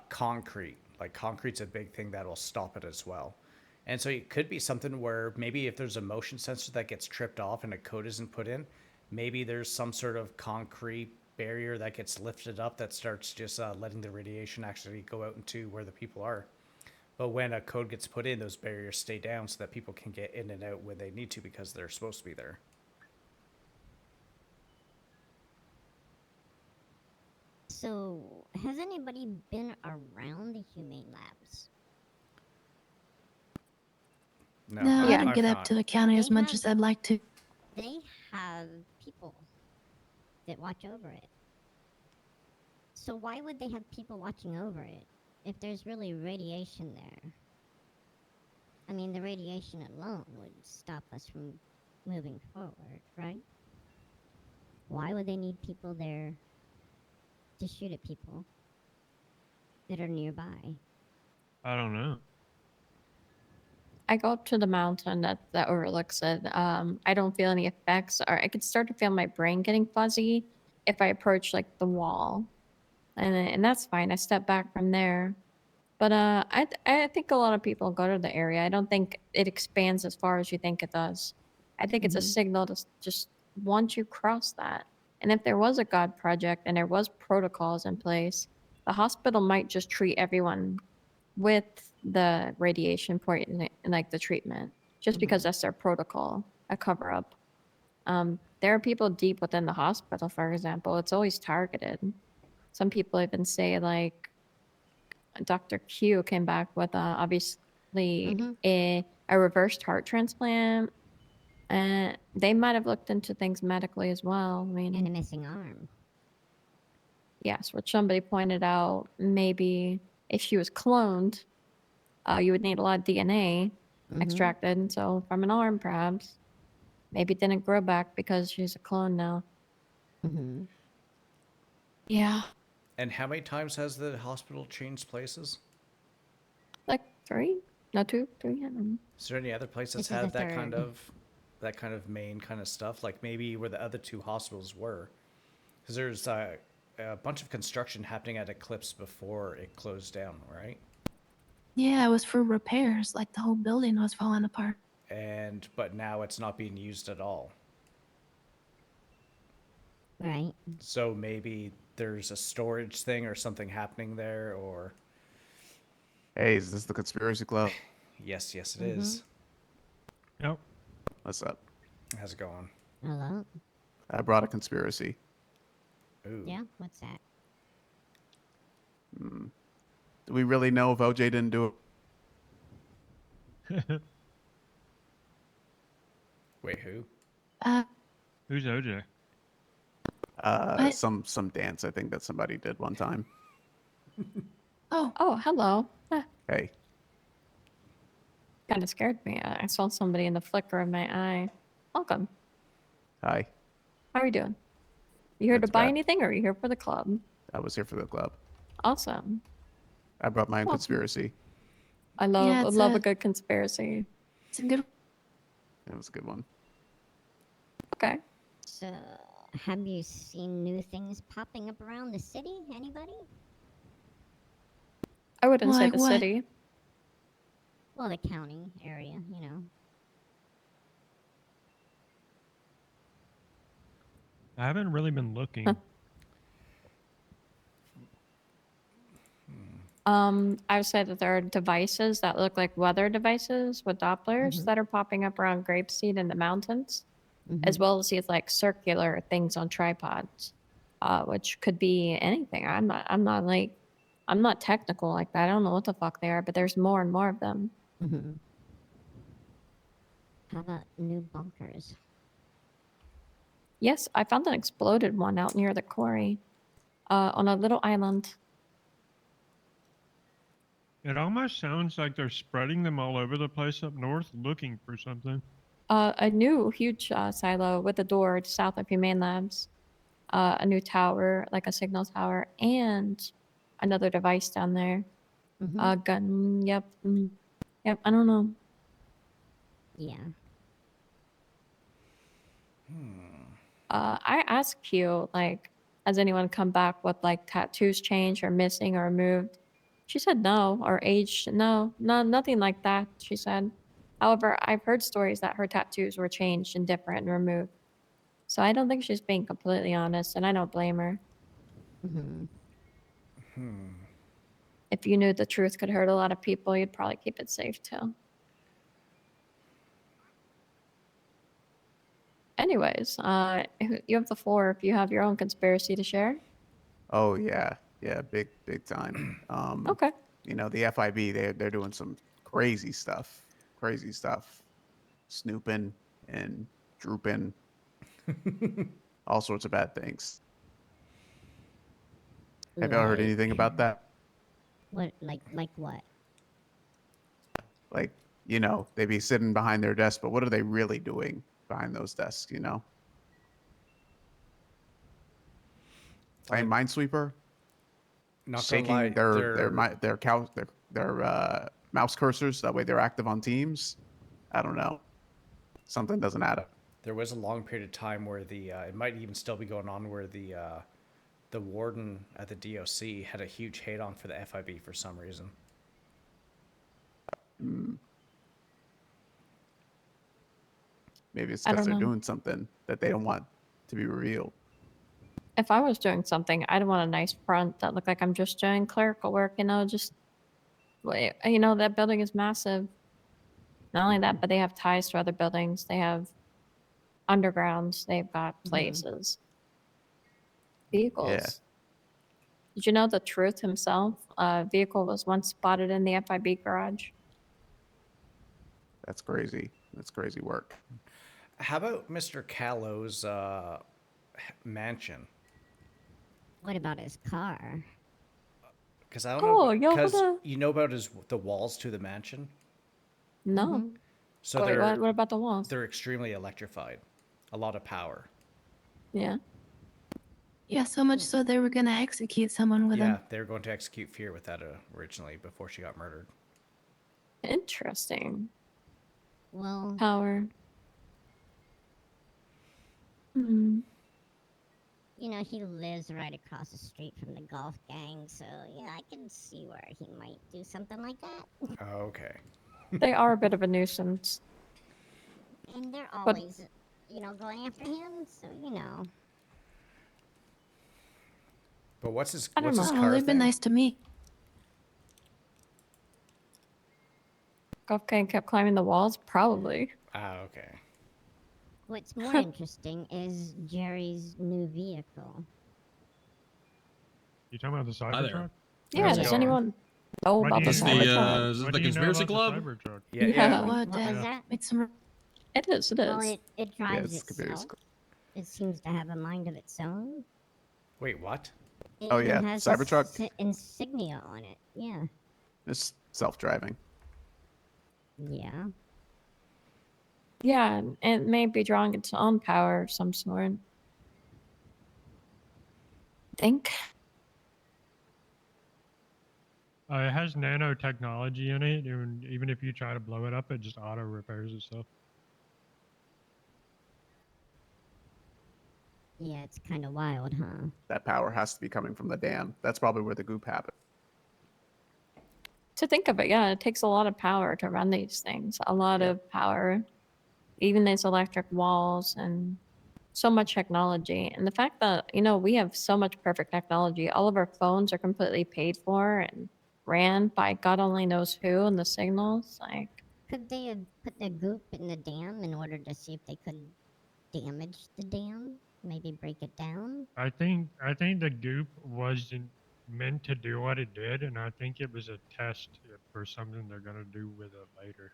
concrete. Like concrete's a big thing that will stop it as well. And so it could be something where maybe if there's a motion sensor that gets tripped off and a code isn't put in, maybe there's some sort of concrete barrier that gets lifted up that starts just letting the radiation actually go out into where the people are. But when a code gets put in, those barriers stay down so that people can get in and out when they need to because they're supposed to be there. So, has anybody been around the humane labs? No, No, I don't I've get up not. to the county as They much have- as I'd like to. They have people that watch over it. So why would they have people watching over it if there's really radiation there? I mean, the radiation alone would stop us from moving forward, right? Why would they need people there to shoot at people that are nearby? I don't know. I go up to the mountain that overlooks it. I don't feel any effects, or I could start to feel my brain getting fuzzy if I approach like the wall, and that's fine. I step back from there. But I think a lot of people go to the area. I don't think it expands as far as you think it does. I think it's a Mhm. signal to just once you cross that. And if there was a God project and there was protocols in place, the hospital might just treat everyone with the radiation poison, like the treatment, just because that's their protocol, a cover up. There are people deep within the hospital, for example. It's always targeted. Some people even say like Dr. Q came back with obviously Mhm. a reversed heart transplant. And they might have looked into things medically as well. I mean, And a missing arm. yes, which somebody pointed out, maybe if she was cloned, you would need a lot of DNA Mhm. extracted. So from an arm, perhaps, maybe it didn't grow back because she's a clone now. Mhm. Yeah, And how many times has the hospital changed places? like 3, no 2, 3. I don't know. Is there any other place that's This is the had third. that kind of main kind of stuff? Like maybe where the other two hospitals were, because there's a bunch of construction happening at Eclipse before it closed down, right? Yeah, it was for repairs, like the whole building was falling apart. And but now it's not being used at all. Right. So maybe there's a storage thing or something happening there, or Hey, is this the conspiracy club? yes, it is. Yep. What's up? How's it going? Hello. I brought a conspiracy. Ooh. Yeah. What's that? Do we really know if OJ didn't do it? Wait, who? Who's OJ? What? Some dance I think that somebody did one time. Oh, Oh, hello. Hey, Kind of scared me. I saw somebody in the flicker of my eye. Welcome. hi. How are you doing? You here to That's buy bad. anything, or are you here for the club? I was here for the club. Awesome. I brought my own Well- conspiracy. I Yeah, love it's a a- good conspiracy. it's a good. It was a good one. Okay. So, have you seen new things popping up around the city? Anybody? I wouldn't say Like the what? city. Well, the county area, you know. I haven't really been looking. I would say that there are devices that look like weather devices with Dopplers that are popping up around Grapeseed in the mountains, as well as these like circular things on tripods, which could be anything. I'm not technical like that. I don't know what the fuck they are, but there's more and more of them. How about new bunkers? Yes, I found an exploded one out near the quarry, on a little island. It almost sounds like they're spreading them all over the place up north looking for something. A new huge silo with a door south of Humane Labs, a new tower, like a signal tower, and another device down there. Gun. Yep. Yep. I don't know. Yeah. I asked Q, like, has anyone come back with like tattoos changed or missing or removed? She said no, or aged. No, nothing like that, she said. However, I've heard stories that her tattoos were changed and different and removed. So I don't think she's being completely honest, and I don't blame her. If you knew the truth could hurt a lot of people, you'd probably keep it safe too. Anyways, you have the floor if you have your own conspiracy to share. Oh yeah, yeah, big time. Okay. You know, the FIB, they're doing some crazy stuff, snooping and drooping, all sorts of bad things. Have y'all heard Like- anything about that? What, like what? Like, you know, they be sitting behind their desk, but what are they really doing behind those desks? You know, playing Minesweeper, Not gonna shaking lie, their mouse cursors. That way, they're active on Teams. I don't know. Something doesn't add up. there was a long period of time where it might even still be going on, where the warden at the DOC had a huge hate on for the FIB for some reason. Maybe it's I because don't they're know. doing something that they don't want to be revealed. If I was doing something, I'd want a nice front that looked like I'm just doing clerical work, that building is massive. Not only that, but they have ties to other buildings. They have undergrounds. They've got places. Vehicles. Did you know the Truth himself? A vehicle was once spotted in the FIB garage. That's crazy. That's crazy work. How about Mr. Callow's mansion? What about his car? Because I don't Oh, know. y'all Because wanna- you know about the walls to the mansion. No. So Wait, they're what about the walls? they're extremely electrified, a lot of power. Yeah. Yeah, so much so they were gonna execute someone with Yeah, them. they were going to execute Fear with that originally before she got murdered. Interesting. Well, Power. Hmm. you know, he lives right across the street from the golf gang, so yeah, I can see where he might do something like that. Okay. They are a bit of a nuisance. And they're But- always, going after him, so you know. But what's his I don't know. car Oh, they've been thing? nice to me. Golf gang kept climbing the walls? Probably. Ah, okay. What's more interesting is Jerry's new vehicle. You talking about the Hi there. Cybertruck? Yeah, How's it does going? anyone know What about do the you Is know? the Cybertruck? is this What the do you know conspiracy about club? the Cybertruck? Yeah. What? What was that? Made some. It is. Well, it drives it's conspiracy itself. It seems to have a mind of its own. Wait, what? It Oh, even yeah, has Cybertruck? insignia on it. Yeah. It's self-driving. Yeah. Yeah, it may be drawing its own power of some sort. Think. It has nanotechnology in it, and even if you try to blow it up, it just auto repairs itself. Yeah, it's kind of wild, huh? That power has to be coming from the dam. That's probably where the goop happened. To think of it, yeah, it takes a lot of power to run these things. A lot Yeah. of power. Even these electric walls and so much technology. And the fact that, we have so much perfect technology. All of our phones are completely paid for and ran by God only knows who and the signals. Like, Could they have put the goop in the dam in order to see if they could damage the dam? Maybe break it down? I think the goop wasn't meant to do what it did, and I think it was a test for something they're gonna do with it later.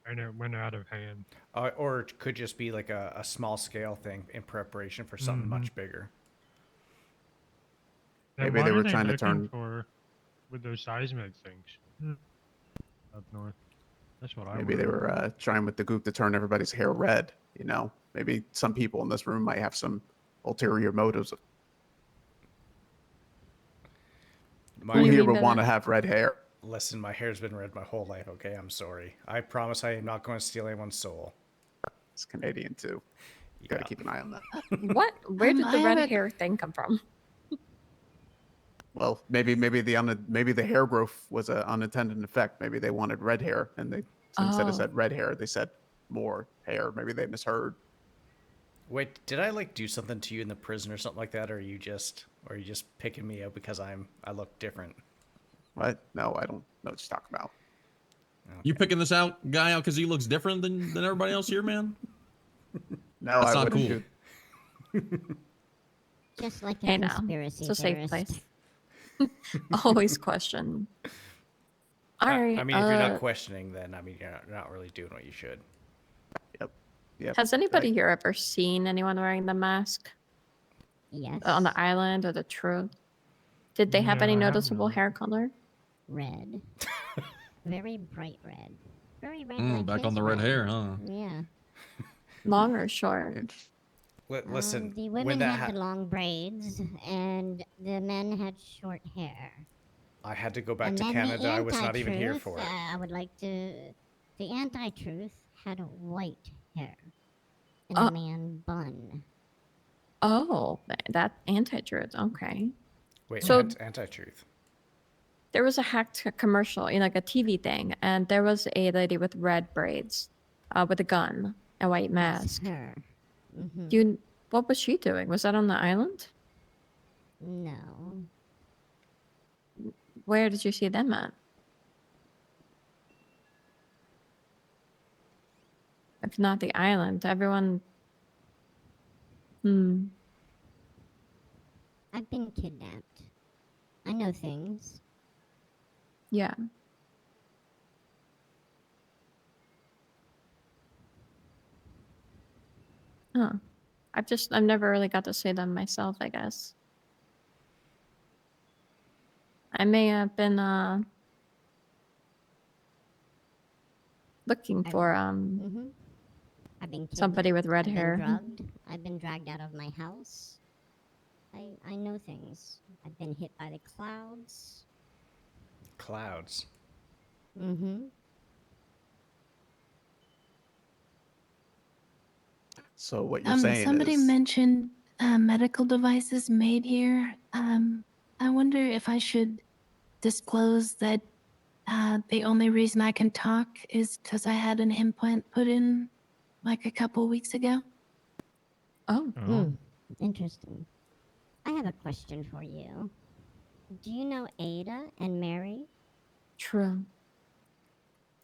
And it went out of hand. Or it could just be like a small scale thing in preparation for something Mhm. much bigger. Then Maybe what they are were they trying to looking turn. for with those seismic things up north? That's what I Maybe they wonder. were trying with the goop to turn everybody's hair red. You know, maybe some people in this room might have some ulterior motives. My Who do you here mean would by want to that? have red hair? Listen, my hair's been red my whole life. Okay, I'm sorry. I promise I am not going to steal anyone's soul. It's Canadian too. You got to Yeah. keep an eye on that. What? Where did I the red have a- hair thing come from? Well, maybe the hair growth was an unintended effect. Maybe they wanted red hair, and they instead of Oh. said red hair, they said more hair. Maybe they misheard. Wait, did I like do something to you in the prison or something like that, or are you just picking me out because I look different? What? No, I don't know what you're talking about. You picking this guy out because he looks different than everybody else here, man? No, That's I not wouldn't cool. do. Just like a Hey, now, conspiracy it's a safe theorist. place. Always question. All right. I mean, if you're not questioning, then I mean you're not really doing what you should. Yep. Yep. Has anybody here ever seen anyone wearing the mask Yes. on the island or the truth? Did they have No, any I have noticeable not. hair color? Red. Very bright red. Very red. Mm, like back on his the red hair, huh? Yeah. Long or short? Listen, The when women that had the long braids, and the men had short hair. I had to go back And to then Canada. the I was not even here anti-truth, for it. I would like to. The anti-truth had white hair and Uh, a man bun. Oh, that anti-truth. Okay. Wait, So- anti-truth. There was a hacked commercial, like a TV thing, and there was a lady with red braids, with a gun, a white mask. That's her. Hmm. What was she doing? Was that on the island? No. Where did you see them at? If not the island, everyone. I've been kidnapped. I know things. Yeah. Huh. I've never really got to see them myself, I guess. I may have been looking for Hmm. I've been somebody with red I've hair. Been drugged. I've been dragged out of my house. I know things. I've been hit by the clouds. Clouds. Mm-hmm. So what you're saying somebody is mentioned medical devices made here. I wonder if I should disclose that the only reason I can talk is because I had an implant put in like a couple weeks ago. Oh. Interesting. I have a question for you. Do you know Ada and Mary? True.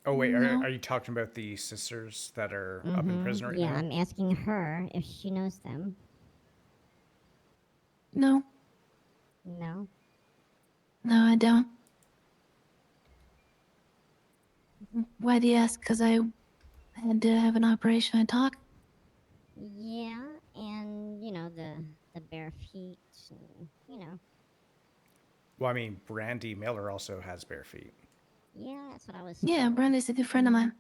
Oh wait, No. are you talking about the sisters that are up in prison right Yeah, now? I'm asking her if she knows them. No, No? no, I don't. Why do you ask? Because I had to have an operation. I talk. Yeah, and the bare feet, and. Well, I mean, Brandy Miller also has bare feet. Yeah, that's what I was. Yeah, told. Brandy's a good friend of mine.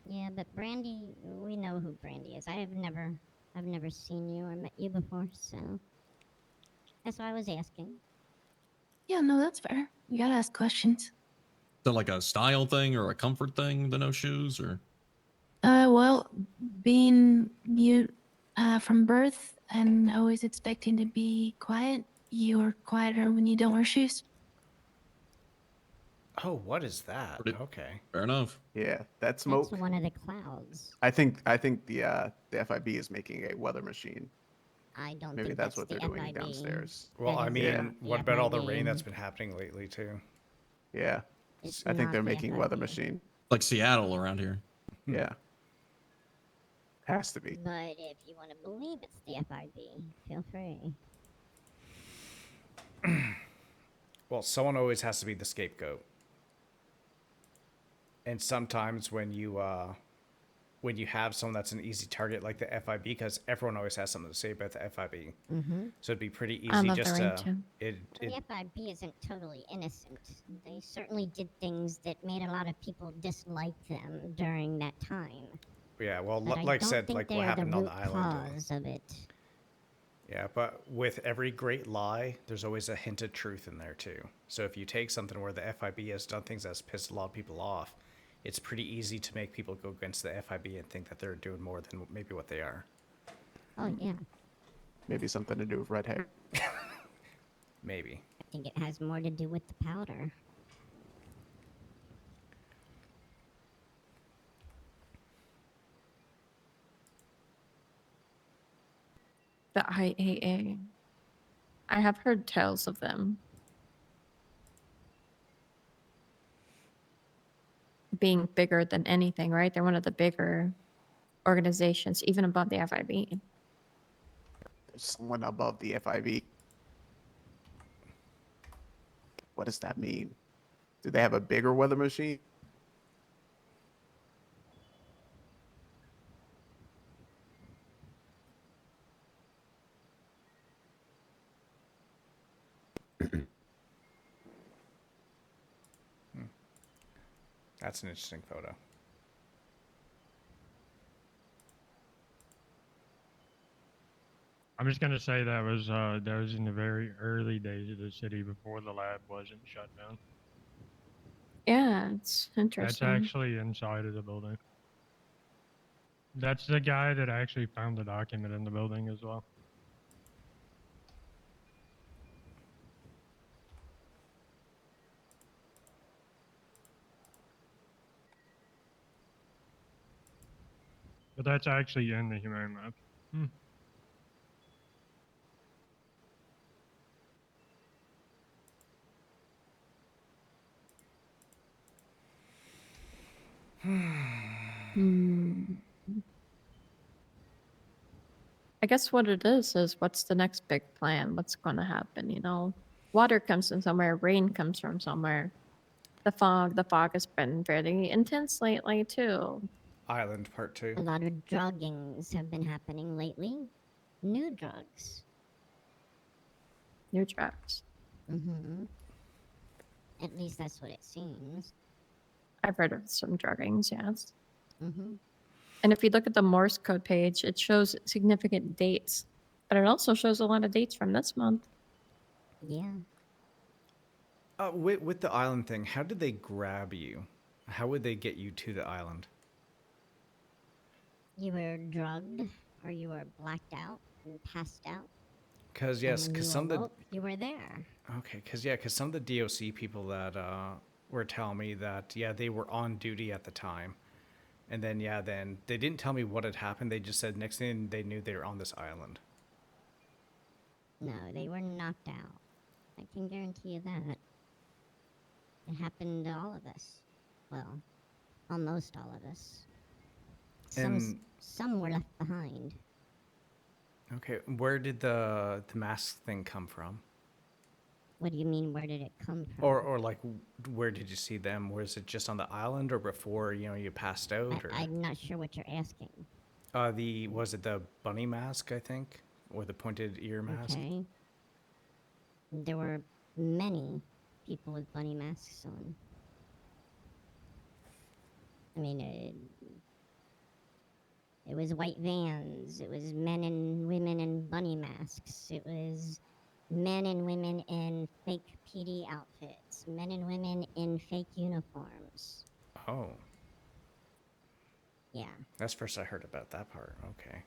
Yeah, but Brandy, we know who Brandy is. I've never seen you or met you before, so that's why I was asking. Yeah, no, that's fair. You gotta ask questions. Is that like a style thing or a comfort thing, the no shoes, or? Well, being mute from birth and always expecting to be quiet, you're quieter when you don't wear shoes. Oh, what is that? Pretty- Okay. Fair enough. yeah, that smoke. That's one of the clouds. I think the FIB is making a weather machine. I don't Maybe think that's what the they're doing FIB. downstairs. Well, That I is mean, Yeah. not the what about all the rain FIB. that's been happening lately too? Yeah. It's I think not they're the making weather FIB. machine. Like Seattle around here. Yeah. Has to be. But if you want to believe it's the FIB, feel free. Well, someone always has to be the scapegoat. And sometimes when you have someone that's an easy target like the FIB, because everyone always has something to say about the FIB, Mm-hmm. so it'd be pretty I easy love just the rain to too. The FIB isn't totally innocent. They certainly did things that made a lot of people dislike them during that time. yeah. Well, But I like I don't said, think like they're what happened the on root the island. cause of it. Yeah, but with every great lie, there's always a hint of truth in there too. So if you take something where the FIB has done things that's pissed a lot of people off, it's pretty easy to make people go against the FIB and think that they're doing more than maybe what they are. Oh yeah, Maybe something to do with red hair. Maybe. I think it has more to do with the powder. The IAA. I have heard tales of them being bigger than anything, right? They're one of the bigger organizations, even above the FIB. There's someone above the FIB. What does that mean? Do they have a bigger weather machine? That's an interesting photo. I'm just gonna say that was in the very early days of the city before the lab wasn't shut down. Yeah, it's That's interesting. actually inside of the building. That's the guy that actually found the document in the building as well. But that's actually in the humane lab. Hmm. I guess what it is what's the next big plan? What's going to happen? You know, water comes from somewhere, rain comes from somewhere. The fog has been very intense lately too. Island Part 2. A lot of druggings have been happening lately. New drugs. New drugs. Mm-hmm. At least that's what it seems. I've heard of some druggings, yes. Mm-hmm. And if you look at the Morse code page, it shows significant dates, but it also shows a lot of dates from this month. Yeah. With the island thing, how did they grab you? How would they get you to the island? You were drugged, or you were blacked out and passed out. Because And when you some of the awoke, you were there. okay, because some of the DOC people that were telling me that they were on duty at the time, and then then they didn't tell me what had happened. They just said next thing they knew they were on this island. No, they were knocked out. I can guarantee you that. It happened to all of us. Well, almost all of us. Some were left behind. Okay, where did the mask thing come from? What do you mean, where did it come from? Or like, where did you see them? Was it just on the island, or before you passed out? Or I'm not sure what you're asking. was it the bunny mask? I think, or the pointed ear mask? Okay. There were many people with bunny masks on. I mean, it was white vans. It was men and women in bunny masks. It was men and women in fake PD outfits. Men and women in fake uniforms. Oh, Yeah. that's first I heard about that part. Okay.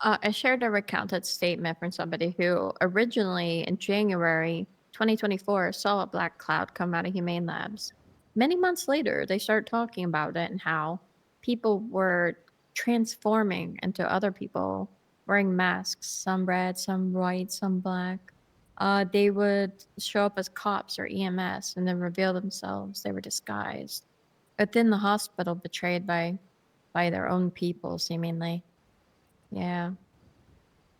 I shared a recounted statement from somebody who originally in January 2024 saw a black cloud come out of Humane Labs. many months later, they started talking about it and how people were transforming into other people, wearing masks, some red, some white, some black. They would show up as cops or EMS and then reveal themselves. They were disguised. Within the hospital, betrayed by their own people, seemingly. Yeah.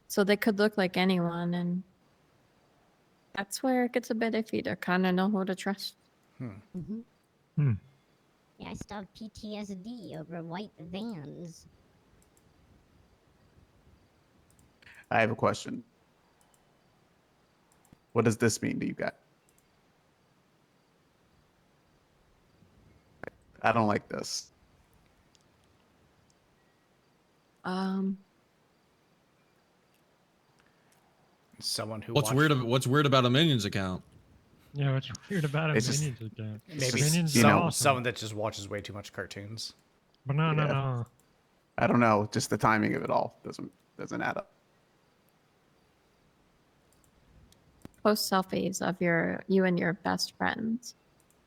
So they could look like anyone, and that's where it gets a bit iffy to kind of know who to trust. Yeah, I still have PTSD over white vans. I have a question. What does this mean to you guys? I don't like this. Someone who What's weird about a Minions account? Yeah, what's weird about it? It's just- Minions account. maybe Minions you are know, awesome. someone that just watches way too much cartoons. But no. I don't know. Just the timing of it all doesn't add up. Post selfies of you and your best friends.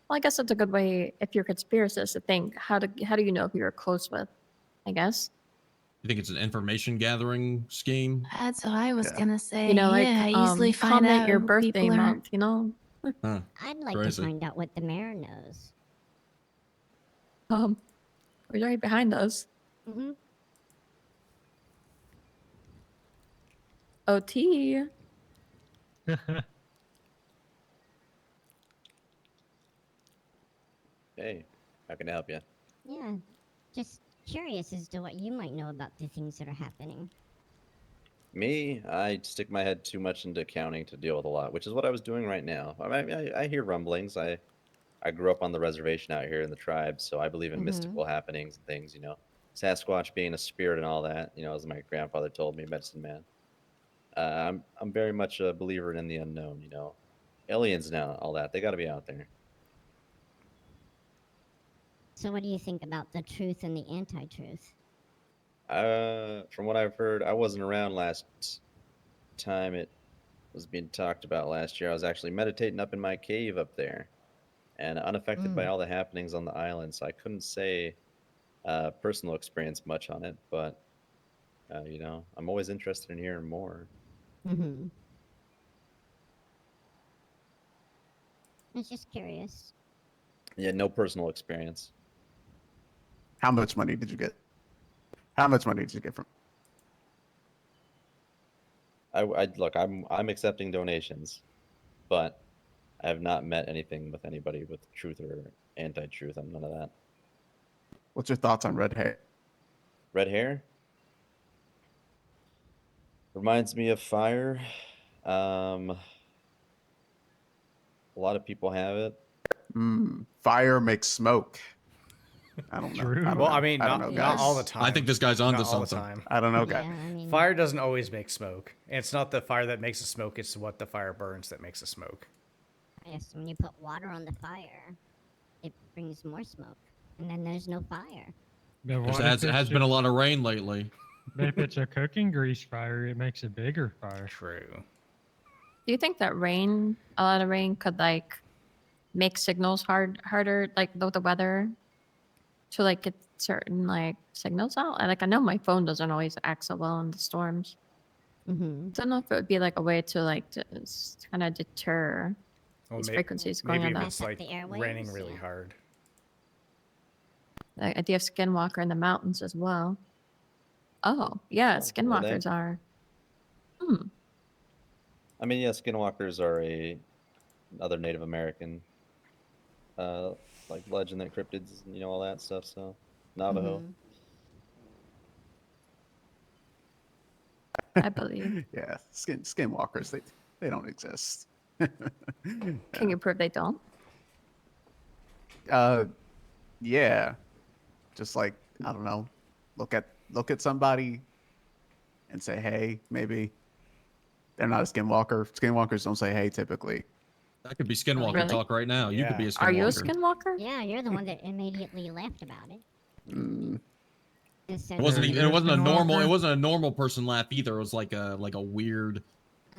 Well, I guess that's a good way if you're conspiracists to think how do you know who you're close with? I guess. You think it's an information gathering scheme? That's what I was Yeah. gonna say. You know, like yeah, easily find comment out your who birthday people are. month. You know. Huh. I'd like Crazy. to find out what the mayor knows. We're right behind us. Mm-hmm. OT. Hey, how can I help you? Yeah, just curious as to what you might know about the things that are happening. Me, I stick my head too much into accounting to deal with a lot, which is what I was doing right now. I hear rumblings. I grew up on the reservation out here in the tribe, so I believe in mystical happenings and things. You know, Sasquatch being a spirit and all that. You know, as my grandfather told me, medicine man. I'm very much a believer in the unknown. You know, aliens now, all that. They got to be out there. So what do you think about the truth and the anti-truth? From what I've heard, I wasn't around last time it was being talked about last year. I was actually meditating up in my cave up there, and unaffected by all the happenings on the island, so I couldn't say personal experience much on it. But you know, I'm always interested in hearing more. Mm-hmm. I was just curious. Yeah, no personal experience. How much money did you get? How much money did you get from? I look, I'm accepting donations, but I have not met anything with anybody with truth or anti-truth. I'm none of that. What's your thoughts on red hair? Red hair reminds me of fire. A lot of people have it. Fire makes smoke. I don't know. True. I don't Well, know. I mean, I don't not, know, not guys. all the time. I think this guy's onto Not all the something. time. I don't know, Yeah, guys. I mean, Fire doesn't always make smoke. It's not the fire that makes the smoke, it's what the fire burns that makes the smoke. I guess when you put water on the fire, it brings more smoke, and then there's no fire. But what There if has it's been a lot of rain lately. But if it's a cooking grease fire, it makes a bigger fire. True. Do you think that a lot of rain, could like make signals harder, like with the weather, to like get certain like signals out? Like I know my phone doesn't always act so well in the storms. Mm-hmm. Don't know if it would be like a way to like kind of deter Well, these frequencies going maybe on. if it's Mess up like the airwaves, raining really yeah. hard. The idea of skinwalker in the mountains as well. Oh yeah, Will they? skinwalkers are. I mean, yeah, skinwalkers are another Native American like legend that cryptids, you know, all that stuff. So Navajo. I believe. Yeah, skinwalkers. They don't exist. Can you prove they don't? Yeah. Just like, I don't know, look at somebody and say, hey, maybe they're not a skinwalker. Skinwalkers don't say hey typically. That could be Skinwalker Really? talk right now. You could be a Skinwalker. Are you a skinwalker? Yeah, you're the one that immediately laughed about it. Just said It wasn't. that- It wasn't a normal. It Skinwalker? wasn't a normal person laugh either. It was like a weird,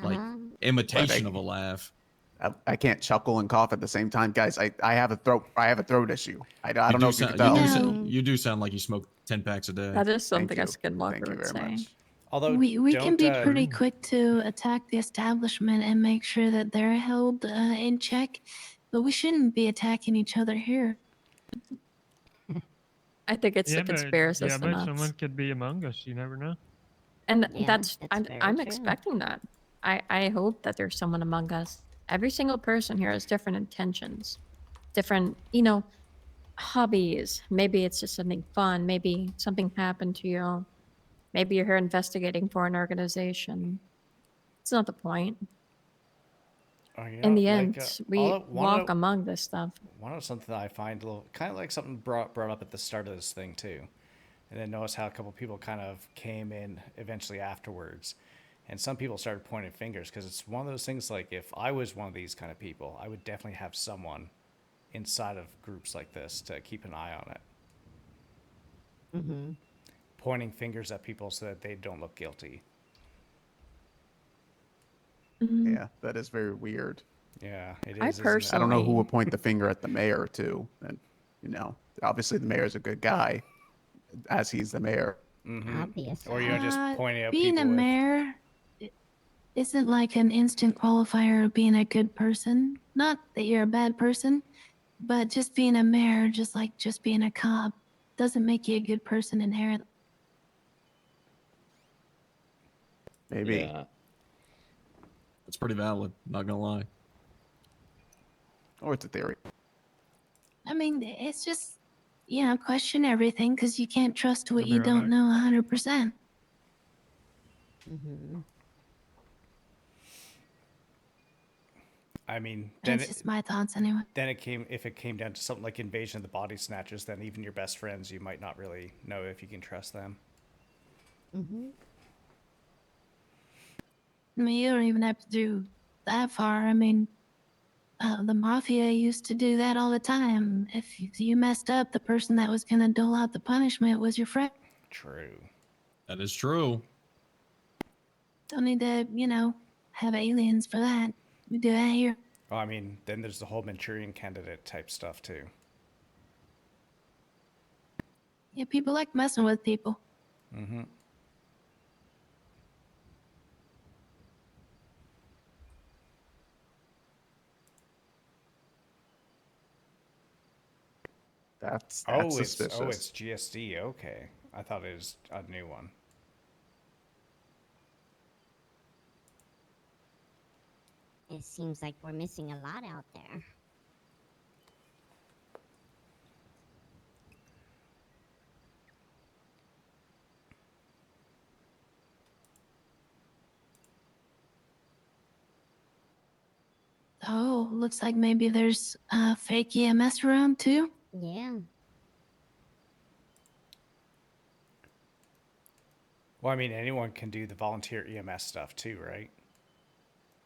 like Uh-huh. imitation of a laugh. I can't chuckle and cough at the same time, guys. I have a throat issue. I don't know if you can You tell. you do sound like you smoke 10 packs a day. That is Thank something a you. skinwalker Thank you would very say. much. Although we can don't, be pretty quick to attack the establishment and make sure that they're held in check, but we shouldn't be attacking each other here. I think it's the but conspiracists in us. someone could be among us. You never know. And Yeah, that's that's very I'm true. expecting that. I hope that there's someone among us. Every single person here has different intentions, different, hobbies. Maybe it's just something fun. Maybe something happened to you. Maybe you're here investigating for an organization. It's not the point. In the end, we walk among this stuff. One of something that I find a little kind of like something brought up at the start of this thing too, and then notice how a couple people kind of came in eventually afterwards, and some people started pointing fingers because it's one of those things. Like if I was one of these kind of people, I would definitely have someone inside of groups like this to keep an eye on it. Mm-hmm. Pointing fingers at people so that they don't look guilty. Mhm. Yeah, that is very weird. Yeah, it I is. I don't know who personally- would point the finger at the mayor too, and obviously the mayor's a good guy, as he's the mayor. Obviously. Or you're just pointing at Being people a with. mayor isn't like an instant qualifier of being a good person. Not that you're a bad person, but just being a mayor, just like just being a cop, doesn't make you a good person inherently. Maybe. Yeah. That's pretty valid. Not gonna lie. Or it's a theory. I mean, it's just, question everything because you can't trust what You'll be you right don't back. know 100%. Mm-hmm. I mean, then That's just my thoughts anyway. then if it came down to something like Invasion of the Body Snatchers, then even your best friends, you might not really know if you can trust them. Mm-hmm. I mean, you don't even have to do that far. I mean, the mafia used to do that all the time. If you messed up, the person that was going to dole out the punishment was your friend. True. That is true. Don't need to, have aliens for that. We do that here. Well, I mean, then there's the whole Manchurian Candidate type stuff too. Yeah, people like messing with people. Mm-hmm. That's Oh, suspicious. it's GSD. Okay, I thought it was a new one. It seems like we're missing a lot out there. Oh, looks like maybe there's fake EMS around too. Yeah. Well, I mean, anyone can do the volunteer EMS stuff too, right?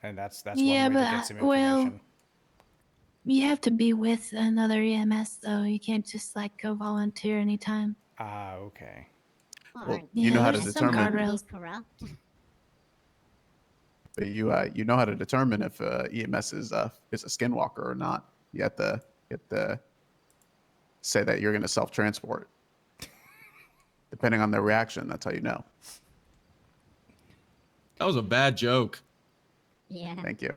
And that's Yeah, one way to but, get some well, information. You have to be with another EMS though. You can't just go volunteer anytime. Ah, okay. Well, Yeah, you know how to there's some determine. guardrails. Corrupt. But you know how to determine if EMS is a skinwalker or not. You have to say that you're going to self-transport. Depending on their reaction, that's how you know. That was a bad joke. Yeah. Thank you.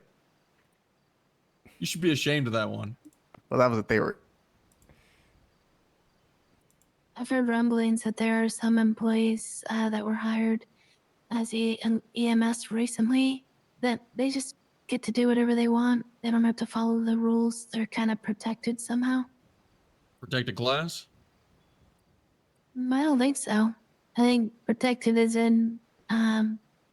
You should be ashamed of that one. Well, that was a theory. I've heard rumblings that there are some employees that were hired as an EMS recently that they just get to do whatever they want. They don't have to follow the rules. They're kind of protected somehow. Protected class? I don't think so. I think protected is in, Hey, how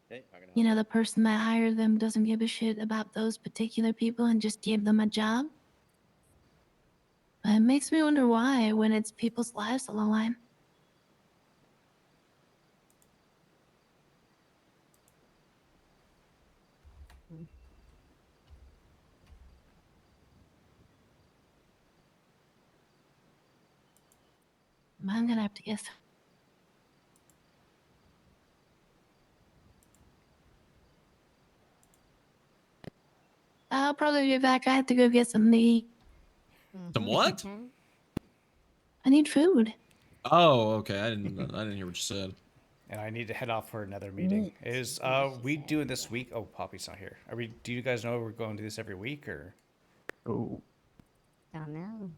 can I help? the person that hired them doesn't give a shit about those particular people and just give them a job. It makes me wonder why when it's people's lives on the line. I'm gonna have to guess. I'll probably be back. I have to go get some meat. Some what? Okay. I need food. Oh, okay. I didn't hear what you said. And I need to head off for another meeting. Meat, Is is what she we said. doing this week? Oh, Poppy's not here. Are we? Do you guys know we're going to do this every week or? Oh, Don't know.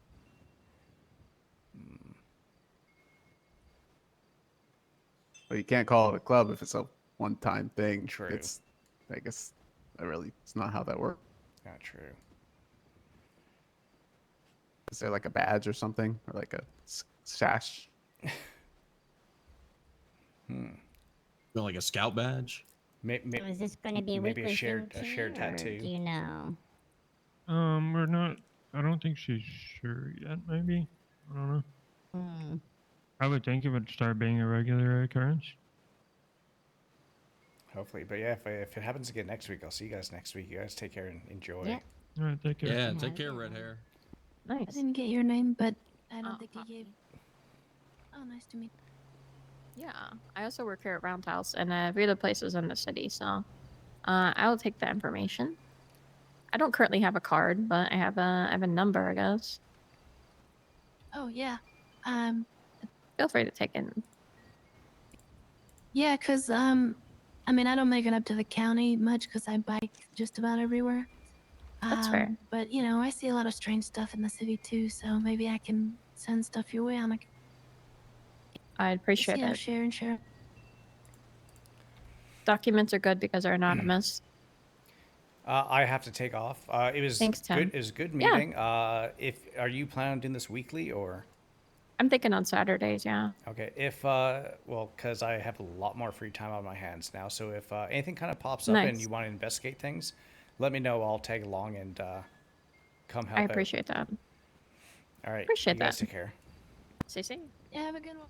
but you can't call it a club if it's a one-time thing. True. It's, I guess, it's not how that works. Not true. Is there like a badge or something, or like a sash? Feel like a scout badge? May, So is this going to be a maybe a weekly shared thing a too, shared or tattoo. Do you know? We're not. I don't think she's sure yet. Maybe. I don't know. Hmm. I would think it would start being a regular occurrence. Hopefully, but yeah, if it happens again next week, I'll see you guys next week. You guys take care and enjoy. Yep. All right, take care. Yeah, Yeah, take care, yeah. red hair. I Nice. didn't get your name, but I don't Oh, think you gave. Oh, nice to meet. Yeah, I also work here at Roundhouse, and a few other places in the city, so I will take that information. I don't currently have a card, but I have a number, I guess. Oh yeah. Feel free to take it. Yeah, cause I mean I don't make it up to the county much because I bike just about everywhere. That's fair. But you know I see a lot of strange stuff in the city too, so maybe I can send stuff your way on a. I'd appreciate Yeah, it. share and share. Documents are good because they're anonymous. I have to take off. It was Thanks, Tim. good. It was a good Yeah. meeting. If are you planning on doing this weekly or? I'm thinking on Saturdays, yeah. Okay, if well, because I have a lot more free time on my hands now, so if anything kind of pops up and Nice. you want to investigate things, let me know. I'll tag along and come help I out. appreciate that. All right, appreciate you guys that. take care. See. Yeah, have a good one.